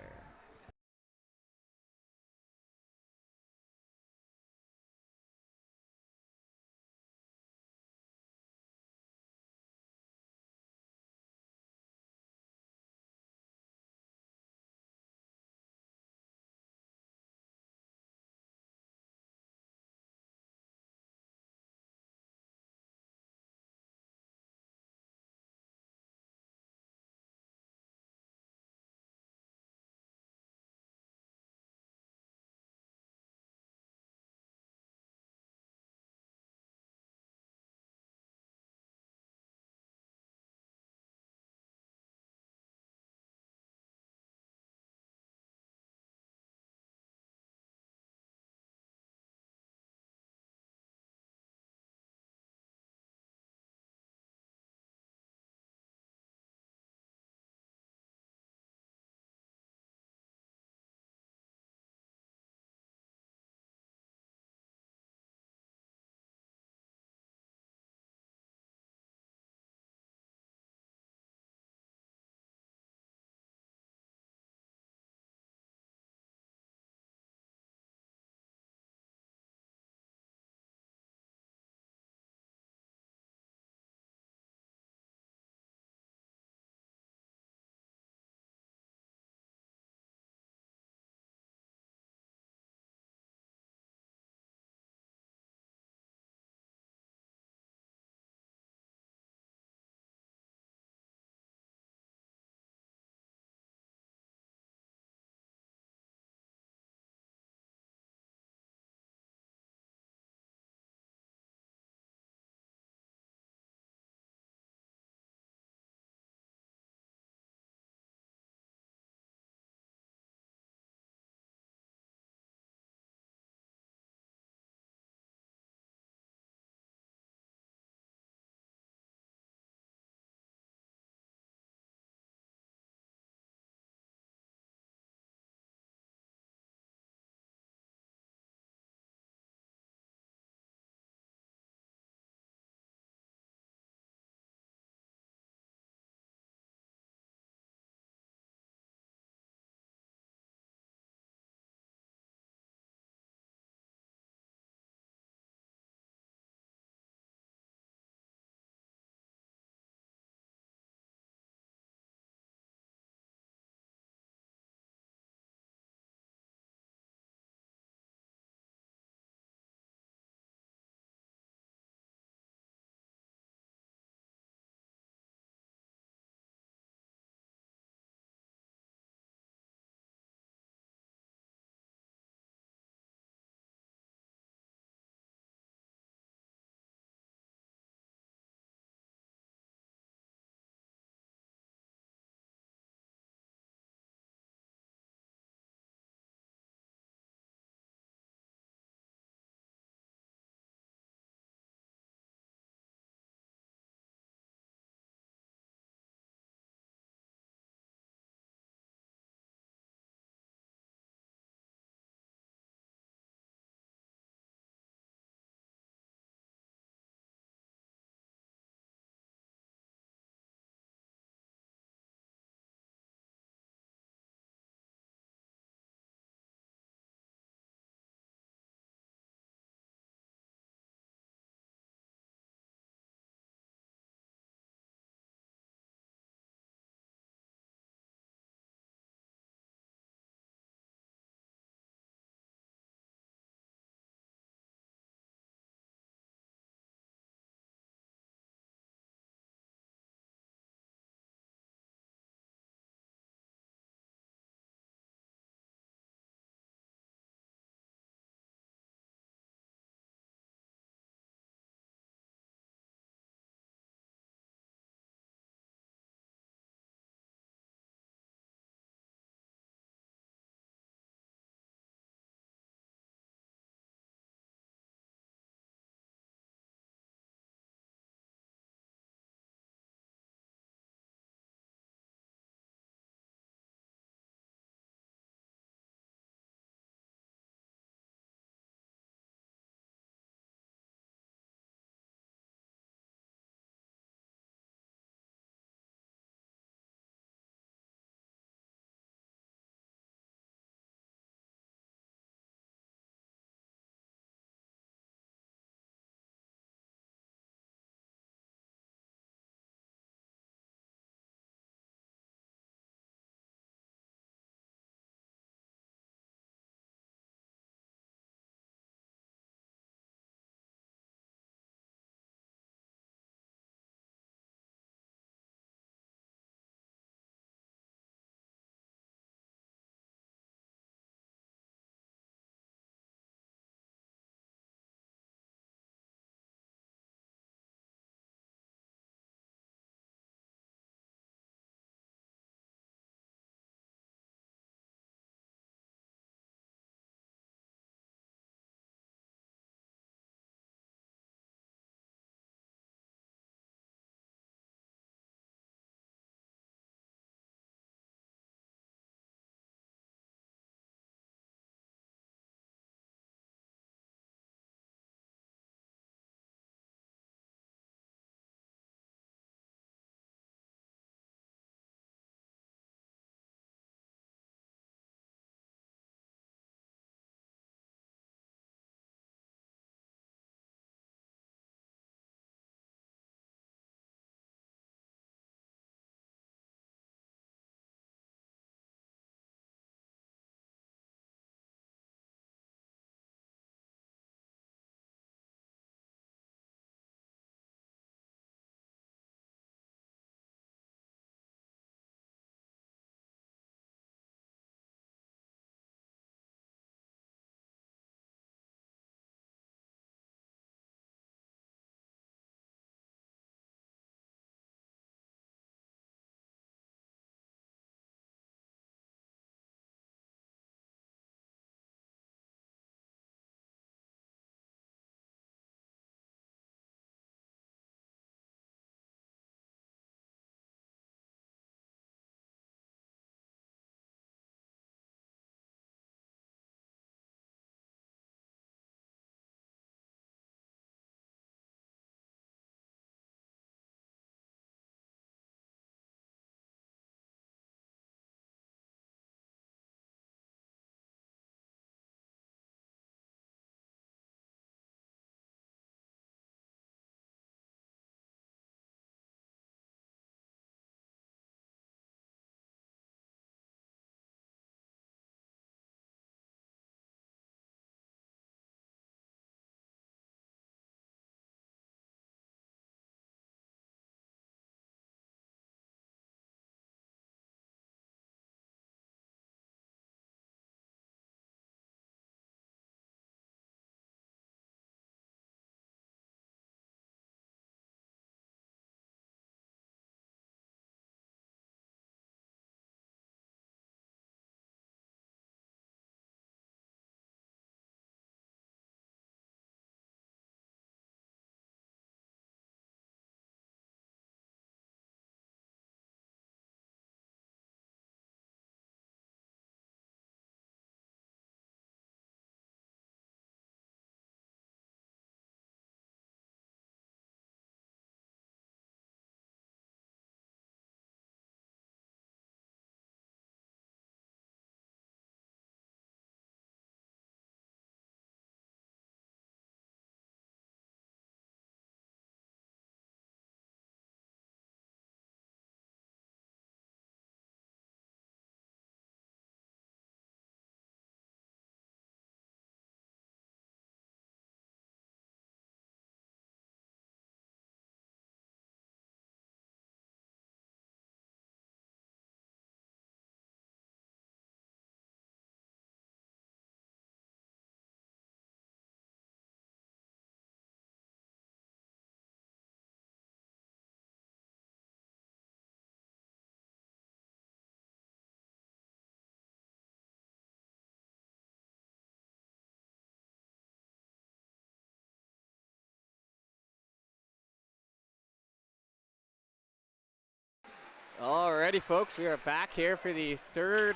Alrighty, folks, we are back here for the third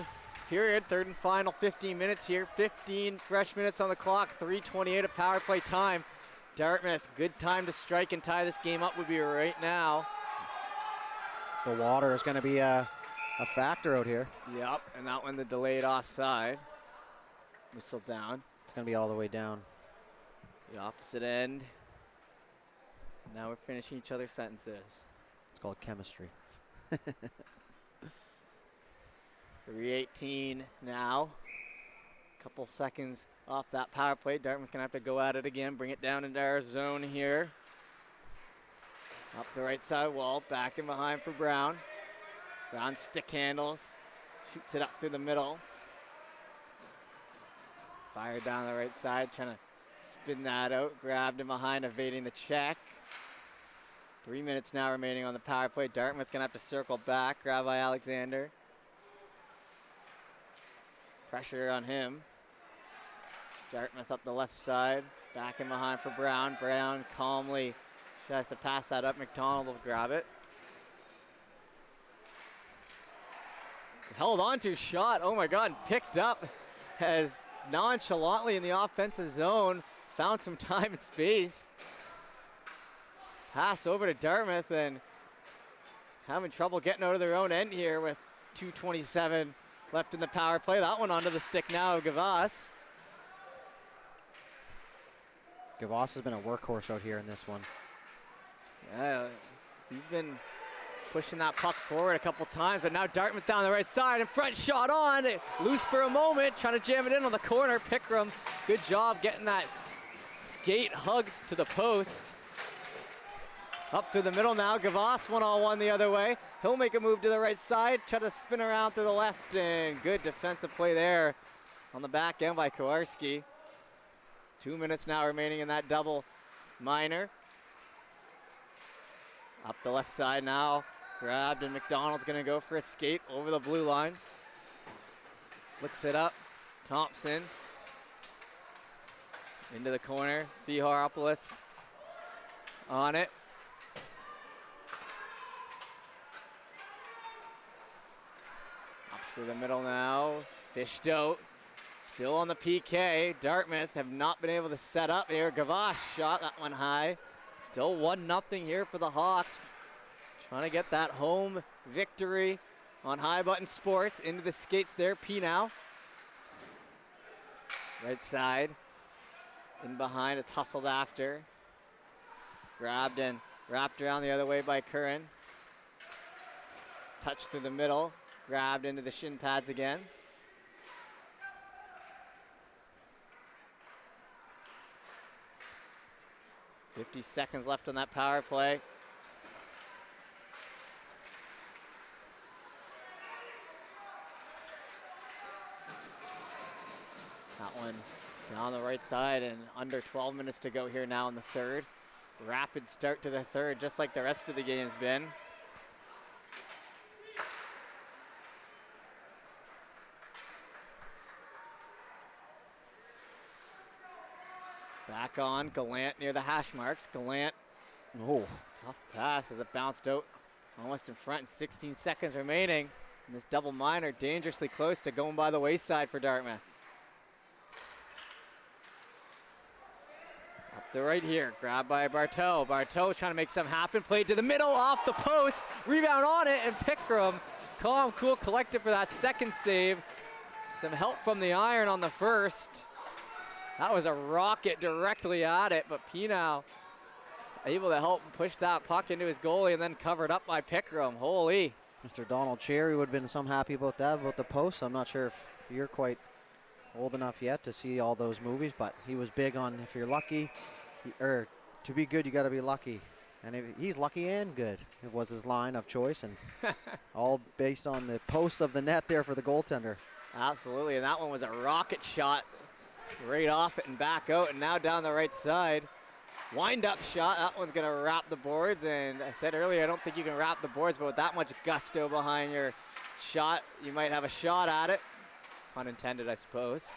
period, third and final 15 minutes here. 15 fresh minutes on the clock, 3:28 of power play time. Dartmouth, good time to strike and tie this game up would be right now. The water is going to be a factor out here. Yep, and that one the delayed offside. Whistle down. It's going to be all the way down. The opposite end. Now we're finishing each other's sentences. It's called chemistry. 3:18 now. Couple seconds off that power play. Dartmouth's gonna have to go at it again, bring it down into our zone here. Up the right side wall, back and behind for Brown. Brown stick handles, shoots it up through the middle. Fired down the right side, trying to spin that out. Grabbed in behind, evading the check. 3 minutes now remaining on the power play. Dartmouth gonna have to circle back, grab by Alexander. Pressure on him. Dartmouth up the left side, back in behind for Brown. Brown calmly tries to pass that up. McDonald will grab it. Held on to shot, oh my God, and picked up as nonchalantly in the offensive zone, found some time and space. Pass over to Dartmouth and having trouble getting out of their own end here with 2:27 left in the power play. That one onto the stick now of Gavas. Gavas has been a workhorse out here in this one. Yeah, he's been pushing that puck forward a couple times, but now Dartmouth down the right side and front shot on. Loose for a moment, trying to jam it in on the corner. Pickram, good job getting that skate hugged to the post. Up through the middle now, Gavas one-on-one the other way. He'll make a move to the right side, try to spin around through the left, and good defensive play there on the back end by Kowarski. 2 minutes now remaining in that double minor. Up the left side now, grabbed, and McDonald's gonna go for a skate over the blue line. Flicks it up, Thompson. Into the corner, Theoharopoulos on it. Through the middle now, fished out, still on the PK. Dartmouth have not been able to set up here. Gavas shot that one high. Still 1-0 here for the Hawks. Trying to get that home victory on High Button Sports. Into the skates there, P now. Right side, in behind, it's hustled after. Grabbed and wrapped around the other way by Curran. Touch through the middle. Grabbed into the shin pads again. .50 seconds left on that power play. That one down the right side and under 12 minutes to go here now in the third. Rapid start to the third, just like the rest of the game's been. Back on, Gallant near the hash marks. Gallant, Oh, tough pass as it bounced out almost in front, 16 seconds remaining. And this double minor dangerously close to going by the wayside for Dartmouth. Up the right here, grabbed by Barteau. Barteau trying to make something happen, played to the middle, off the post, rebound on it, and Pickram, calm, cool, collected for that second save. Some help from the iron on the first. That was a rocket directly at it, but Pinau able to help push that puck into his goalie and then covered up by Pickram. Holy. Mr. Donald Cherry would have been some happy about that, about the post. I'm not sure if you're quite old enough yet to see all those movies, but he was big on if you're lucky, or to be good, you got to be lucky. And if he's lucky and good, it was his line of choice, and all based on the posts of the net there for the goaltender. Absolutely, and that one was a rocket shot right off it and back out, and now down the right side. Wind up shot, that one's gonna wrap the boards, and I said earlier I don't think you can wrap the boards, but with that much gusto behind your shot, you might have a shot at it. Pun intended, I suppose.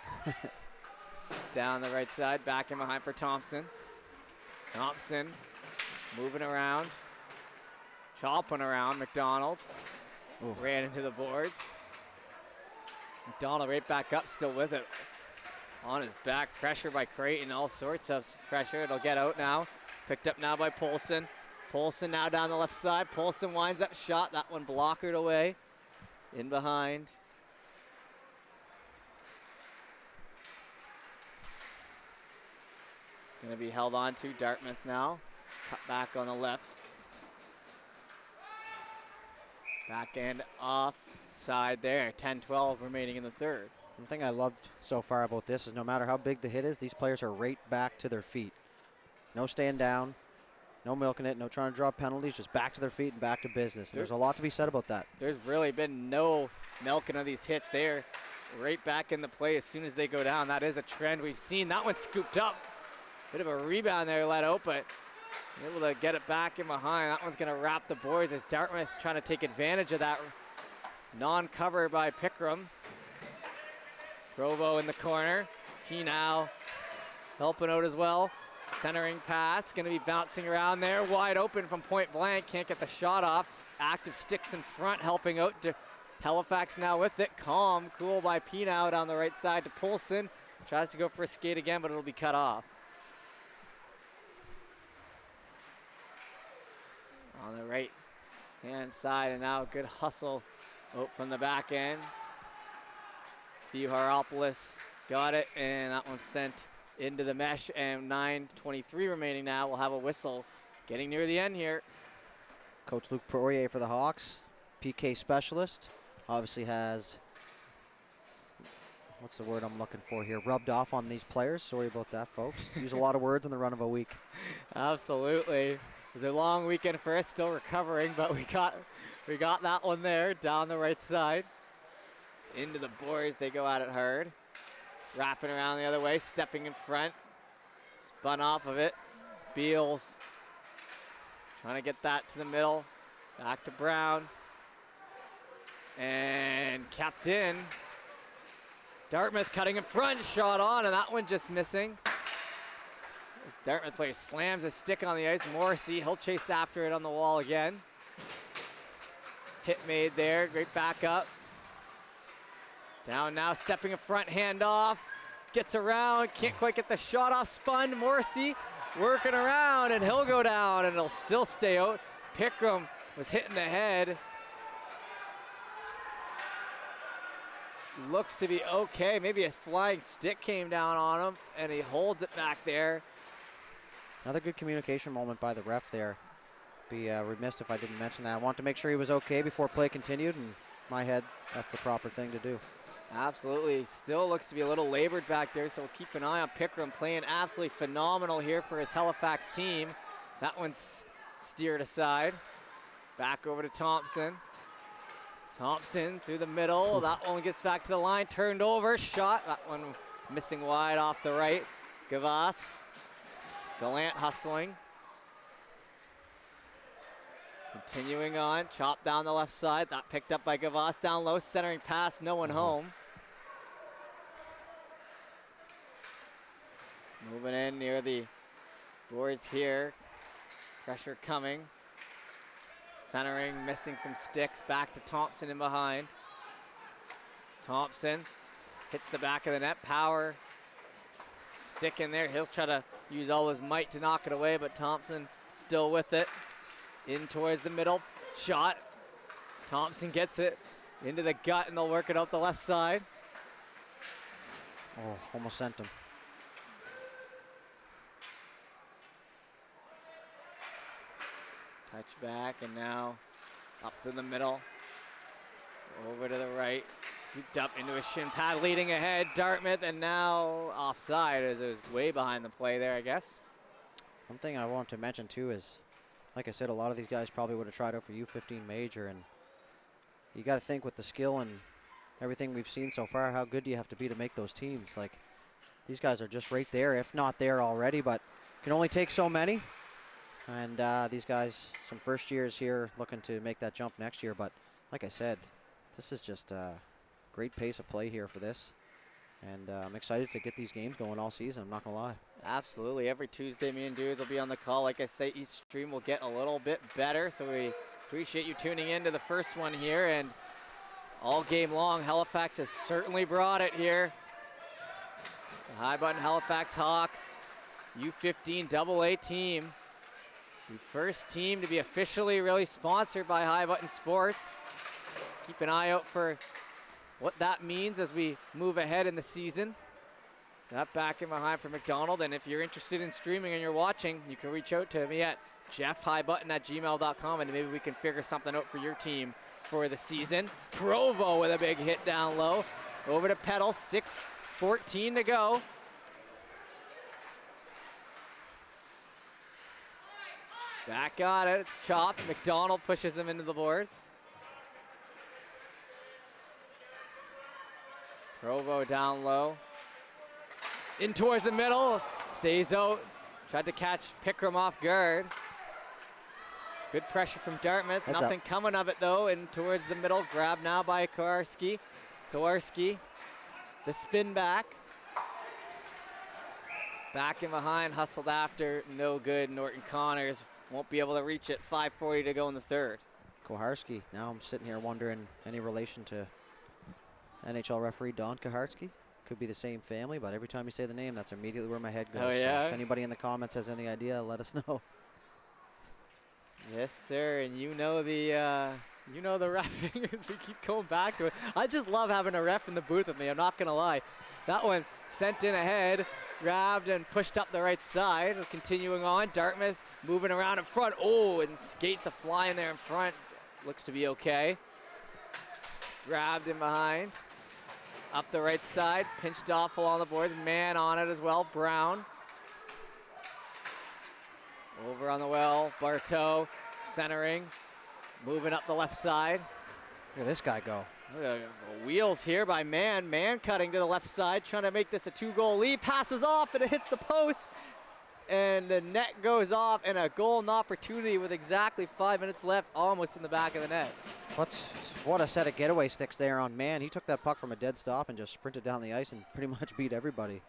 Down the right side, back in behind for Thompson. Thompson moving around, chopping around McDonald. Ooh. Ran into the boards. McDonald right back up, still with it. On his back, pressure by Creighton, all sorts of pressure. It'll get out now. Picked up now by Polson. Polson now down the left side. Polson winds up shot. That one blockered away. In behind. Gonna be held on to. Dartmouth now. Cut back on the left. Backhand offside there. 10-12 remaining in the third. One thing I loved so far about this is no matter how big the hit is, these players are right back to their feet. No staying down, no milking it, no trying to draw penalties, just back to their feet and back to business. There's a lot to be said about that. There's really been no milking of these hits. They're right back in the play as soon as they go down. That is a trend we've seen. That one scooped up. Bit of a rebound there let out, but able to get it back in behind. That one's gonna wrap the boards as Dartmouth trying to take advantage of that non-cover by Pickram. Provo in the corner. He now helping out as well. Centering pass, gonna be bouncing around there. Wide open from point blank, can't get the shot off. Active sticks in front, helping out. Halifax now with it. Calm, cool by Pinow down the right side to Polson. Tries to go for a skate again, but it'll be cut off. On the right hand side, and now a good hustle out from the back end. Theoharopoulos got it, and that one's sent into the mesh, and 9:23 remaining now. We'll have a whistle getting near the end here. Coach Luke Poirier for the Hawks, PK specialist, obviously has, what's the word I'm looking for here, rubbed off on these players. Sorry about that, folks. Use a lot of words in the run of a week. Absolutely. It was a long weekend for us, still recovering, but we got that one there down the right side. Into the boards, they go at it hard. Wrapping around the other way, stepping in front. Spun off of it. Beals trying to get that to the middle. Back to Brown. And kept in. Dartmouth cutting in front, shot on, and that one just missing. This Dartmouth player slams a stick on the ice. Morrissey, he'll chase after it on the wall again. Hit made there, great backup. Down now, stepping in front, handoff. Gets around, can't quite get the shot off, spun. Morrissey working around, and he'll go down, and it'll still stay out. Pickram was hitting the head. Looks to be okay. Maybe a flying stick came down on him, and he holds it back there. Another good communication moment by the ref there. Be remiss if I didn't mention that. I want to make sure he was okay before play continued, and in my head, that's the proper thing to do. Absolutely. Still looks to be a little labored back there, so we'll keep an eye on Pickram playing absolutely phenomenal here for his Halifax team. That one's steered aside. Back over to Thompson. Thompson through the middle. That one gets back to the line, turned over, shot. That one missing wide off the right. Gavas. Gallant hustling. Continuing on, chop down the left side. That picked up by Gavas, down low, centering pass, no one home. Moving in near the boards here. Pressure coming. Centering, missing some sticks. Back to Thompson in behind. Thompson hits the back of the net. Power. Stick in there. He'll try to use all his might to knock it away, but Thompson still with it. In towards the middle. Shot. Thompson gets it into the gut, and they'll work it out the left side. Oh, almost sent him. Touch back, and now up to the middle. Over to the right. Scooped up into a shin pad, leading ahead. Dartmouth, and now offside as it was way behind the play there, I guess. One thing I want to mention too is, like I said, a lot of these guys probably would have tried out for U15 major, and you got to think with the skill and everything we've seen so far, how good do you have to be to make those teams? Like, these guys are just right there, if not there already, but can only take so many. And these guys, some first years here, looking to make that jump next year. But like I said, this is just a great pace of play here for this. And I'm excited to get these games going all season, I'm not going to lie. Absolutely. Every Tuesday, me and Dudes will be on the call. Like I say, each stream will get a little bit better, so we Appreciate you tuning in to the first one here, and all game long, Halifax has certainly brought it here. The High Button Halifax Hawks, U15AA team. The first team to be officially really sponsored by High Button Sports. Keep an eye out for what that means as we move ahead in the season. That back in behind for McDonald, and if you're interested in streaming and you're watching, you can reach out to me at jeffhighbutton@gmail.com, and maybe we can figure something out for your team for the season. Provo with a big hit down low. Over to Petal, 6:14 to go. Back on it, it's chopped. McDonald pushes him into the boards. Provo down low. In towards the middle, stays out. Tried to catch Pickram off guard. Good pressure from Dartmouth. Heads Nothing up. coming of it though. In towards the middle, grabbed now by Kowarski. Kowarski, the spin back. Back in behind, hustled after, no good. Norton Connors won't be able to reach it. 5:40 to go in the third. Kowarski. Now I'm sitting here wondering any relation to NHL referee Don Kowarski. Could be the same family, but every time you say the name, that's immediately where my head goes. Oh, yeah? So if anybody in the comments has any idea, let us know. Yes, sir, and you know the reffing as we keep going back to it. I just love having a ref in the booth with me, I'm not gonna lie. That one sent in ahead, grabbed and pushed up the right side. Continuing on, Dartmouth moving around in front. Oh, and skates a flying there in front. Looks to be okay. Grabbed in behind. Up the right side, pinched off along the boards. Man on it as well, Brown. Over on the well, Bartow centering, moving up the left side. Look at this guy go. Look at the wheels here by Man. Man cutting to the left side, trying to make this a 2-goal lead. Passes off and it hits the post. And the net goes off, and a golden opportunity with exactly 5 minutes left, almost in the back of the net. What a set of getaway sticks there on Man. He took that puck from a dead stop and just sprinted down the ice and pretty much beat everybody.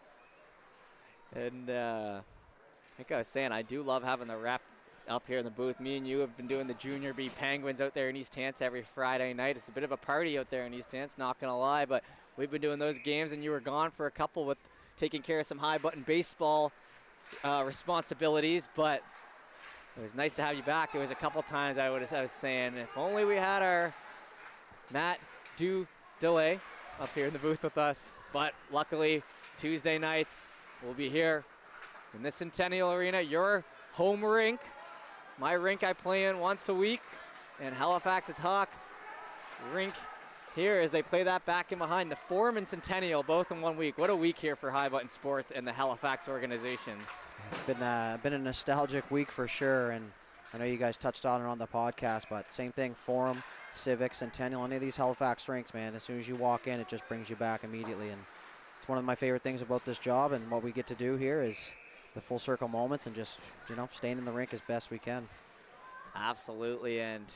And like I was saying, I do love having the ref up here in the booth. Me and you have been doing the Junior B Penguins out there in East Hants every Friday night. It's a bit of a party out there in East Hants, not gonna lie, but we've been doing those games, and you were gone for a couple with taking care of some high button baseball responsibilities, but it was nice to have you back. There was a couple times I was saying, if only we had our Matt delay up here in the booth with us, but luckily Tuesday nights we'll be here in the Centennial Arena, your home rink, my rink I play in once a week, and Halifax's Hawks rink here as they play that back in behind. The Forum and Centennial both in 1 week. What a week here for High Button Sports and the Halifax organizations. It's been a nostalgic week for sure, and I know you guys touched on it on the podcast, but same thing, Forum, Civic, Centennial, any of these Halifax rinks, man, as soon as you walk in, it just brings you back immediately, and it's one of my favorite things about this job, and what we get to do here is the full circle moments and just, staying in the rink as best we can. Absolutely, and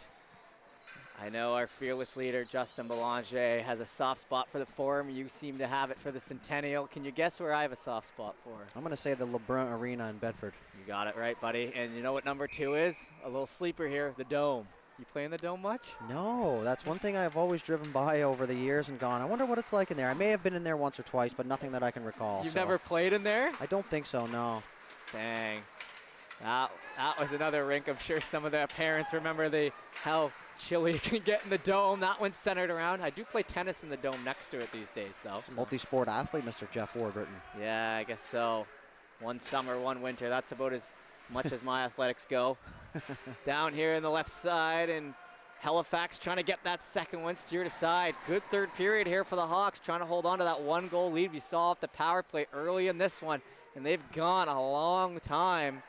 I know our fearless leader, Justin Belanger, has a soft spot for the Forum. You seem to have it for the Centennial. Can you guess where I have a soft spot for? I'm going to say the LeBrun Arena in Bedford. You got it right, buddy. And you know what number 2 is? A little sleeper here, the Dome. You play in the Dome much? No, that's one thing I've always driven by over the years and gone, I wonder what it's like in there. I may have been in there once or twice, but nothing that I can recall. You've never played in there? I don't think so, no. Dang. That was another rink. I'm sure some of the parents remember how chilly it can get in the Dome. That one's centered around. I do play tennis in the Dome next to it these days, though. So. Multi-sport athlete, Mr. Jeff Warburton. Yeah, I guess so. One summer, one winter. That's about as much as my athletics go. Down here in the left side, and Halifax trying to get that second one steered aside. Good third period here for the Hawks, trying to hold on to that 1-goal lead. We saw off the power play early in this one, and they've gone a long time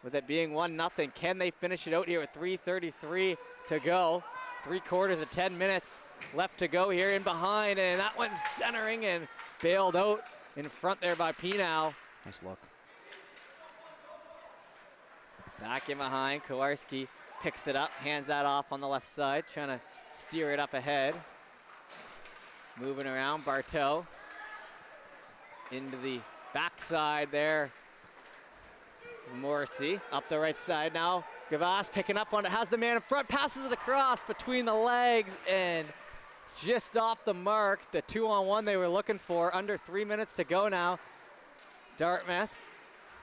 with it being 1-0. Can they finish it out here with 3:33 to go? 3/4 of 10 minutes left to go here in behind, and that one's centering and bailed out in front there by Pinow. Nice look. Back in behind, Kowarski picks it up, hands that off on the left side, trying to steer it up ahead. Moving around, Bartow into the backside there. Morrissey up the right side now, Gavas picking up on it, has the man in front, passes it across between the legs and just off the mark. The 2-on-1 they were looking for. Under 3 minutes to go now. Dartmouth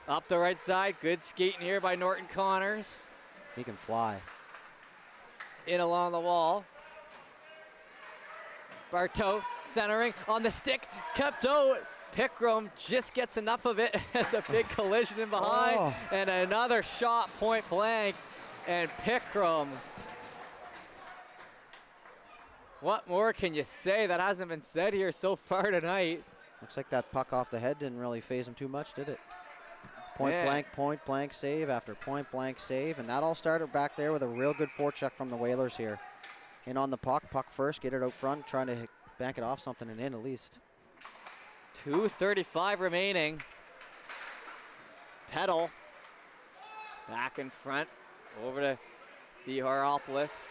up the right side. Good skating here by Norton Connors. He can fly. In along the wall. Bartow centering on the stick, kept out. Pickram just gets enough of it as a big collision in behind, and another shot point blank, and Pickram. What more can you say that hasn't been said here so far tonight? Looks like that puck off the head didn't really phase him too much, did it? Point blank save after point blank save, and that all started back there with a real good forecheck from the Whalers here. In on the puck first, get it out front, trying to bank it off something and in at least. 2:35 remaining. Pedal back in front, over to Theoharopoulos.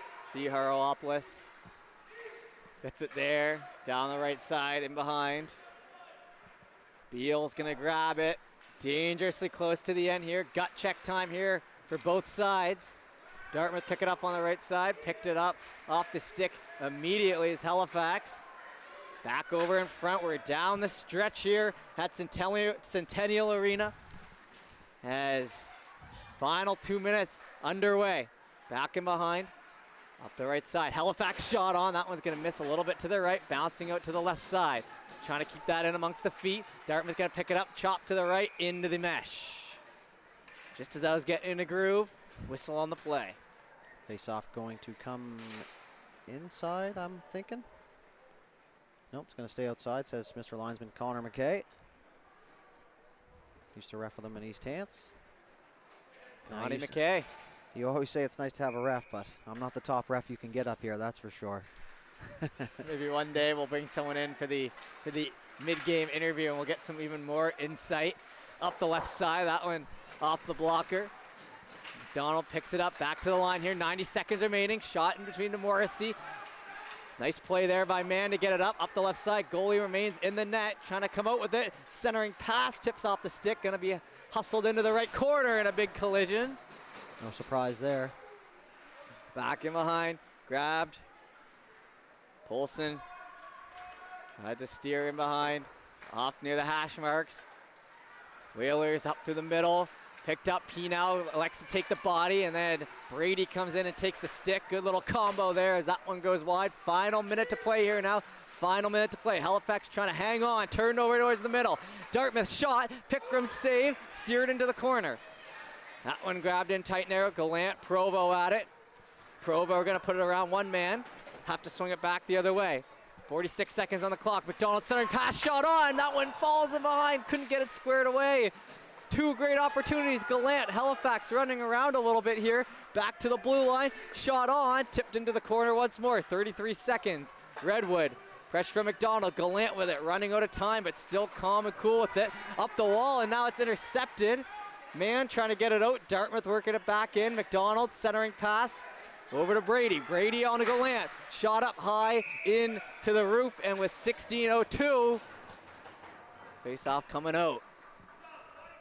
Gets it there, down the right side and behind. Beal's gonna grab it. Dangerously close to the end here. Gut check time here for both sides. Dartmouth pick it up on the right side, picked it up off the stick immediately as Halifax. Back over in front, we're down the stretch here at Centennial Arena as final 2 minutes underway. Back and behind, up the right side. Halifax shot on, that one's gonna miss a little bit to the right, bouncing out to the left side. Trying to keep that in amongst the feet. Dartmouth gonna pick it up, chop to the right, into the mesh. Just as I was getting in a groove, whistle on the play. Face-off going to come inside, I'm thinking. Nope, it's going to stay outside, says Mr. Linesman Connor McKay. Used to ref with them in East Hants. Connie McKay. You always say it's nice to have a ref, but I'm not the top ref you can get up here, that's for sure. Maybe one day we'll bring someone in for the mid-game interview and we'll get some even more insight. Up the left side, that one off the blocker. McDonald picks it up, back to the line here, 90 seconds remaining. Shot in between to Morrissey. Nice play there by Mann to get it up the left side. Goalie remains in the net, trying to come out with it. Centering pass, tips off the stick, gonna be hustled into the right corner in a big collision. No surprise there. Back in behind, grabbed. Polson tried to steer in behind, off near the hash marks. Whalers up through the middle. Picked up Pino, elects to take the body, and then Brady comes in and takes the stick. Good little combo there as that one goes wide. Final minute to play here now. Final minute to play. Halifax trying to hang on, turned over towards the middle. Dartmouth shot, Pickram save, steered into the corner. That one grabbed in tight narrow. Gallant, Provo at it. Provo gonna put it around one man. Have to swing it back the other way. 46 seconds on the clock. McDonald centering pass, shot on. That one falls in behind, couldn't get it squared away. Two great opportunities. Gallant, Halifax running around a little bit here. Back to the blue line, shot on, tipped into the corner once more. 33 seconds. Redwood, pressure from McDonald. Gallant with it, running out of time, but still calm and cool with it. Up the wall, and now it's intercepted. Mann trying to get it out. Dartmouth working it back in. McDonald centering pass over to Brady. Brady on to Gallant. Shot up high in to the roof, and with 16:02, face-off coming out.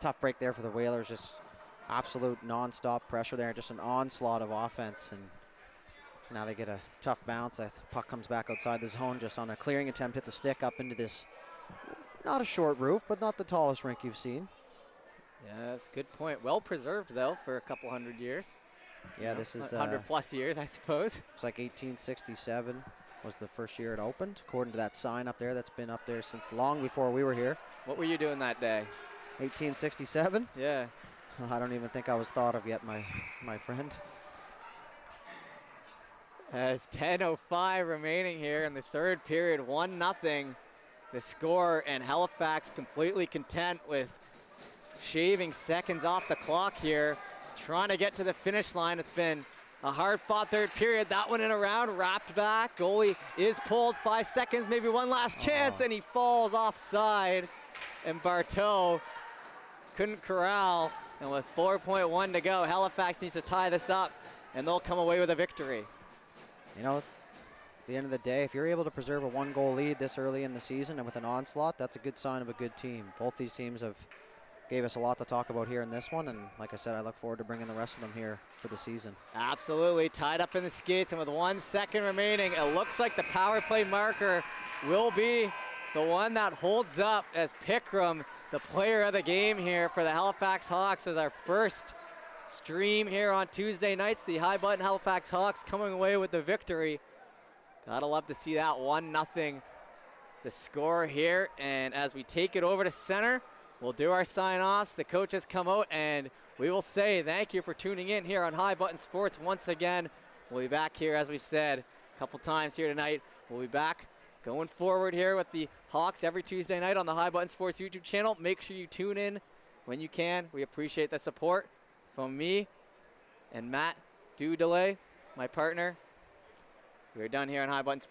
Tough break there for the Whalers, just absolute non-stop pressure there, just an onslaught of offense, and now they get a tough bounce. That puck comes back outside the zone just on a clearing attempt, hit the stick up into this, not a short roof, but not the tallest rink you've seen. Yeah, that's a good point. Well preserved though for a couple hundred years. Yeah, this is 100 plus years, I suppose. It's like 1867 was the first year it opened, according to that sign up there that's been up there since long before we were here. What were you doing that day? 1867? Yeah. I don't even think I was thought of yet, my friend. As 10:05 remaining here in the third period, 1-0 the score, and Halifax completely content with shaving seconds off the clock here, trying to get to the finish line. It's been a hard-fought third period. That one in a round, wrapped back. Goalie is pulled, 5 seconds, maybe one last chance, and he falls offside. And Bartow couldn't corral, and with 4.1 to go, Halifax needs to tie this up, and they'll come away with a victory. You know, at the end of the day, if you're able to preserve a 1-goal lead this early in the season and with an onslaught, that's a good sign of a good team. Both these teams have gave us a lot to talk about here in this one, and like I said, I look forward to bringing the rest of them here for the season. Absolutely, tied up in the skates, and with 1 second remaining, it looks like the power play marker will be the one that holds up as Pickram, the player of the game here for the Halifax Hawks, as our first stream here on Tuesday nights. The High Button Halifax Hawks coming away with the victory. Gotta love to see that 1-0 the score here, and as we take it over to center, we'll do our sign-offs. The coaches come out, and we will say thank you for tuning in here on High Button Sports once again. We'll be back here, as we've said a couple times here tonight. We'll be back going forward here with the Hawks every Tuesday night on the High Button Sports YouTube channel. Make sure you tune in when you can. We appreciate the support from me and Matt Delay, my partner. We're done here on High Button Sports.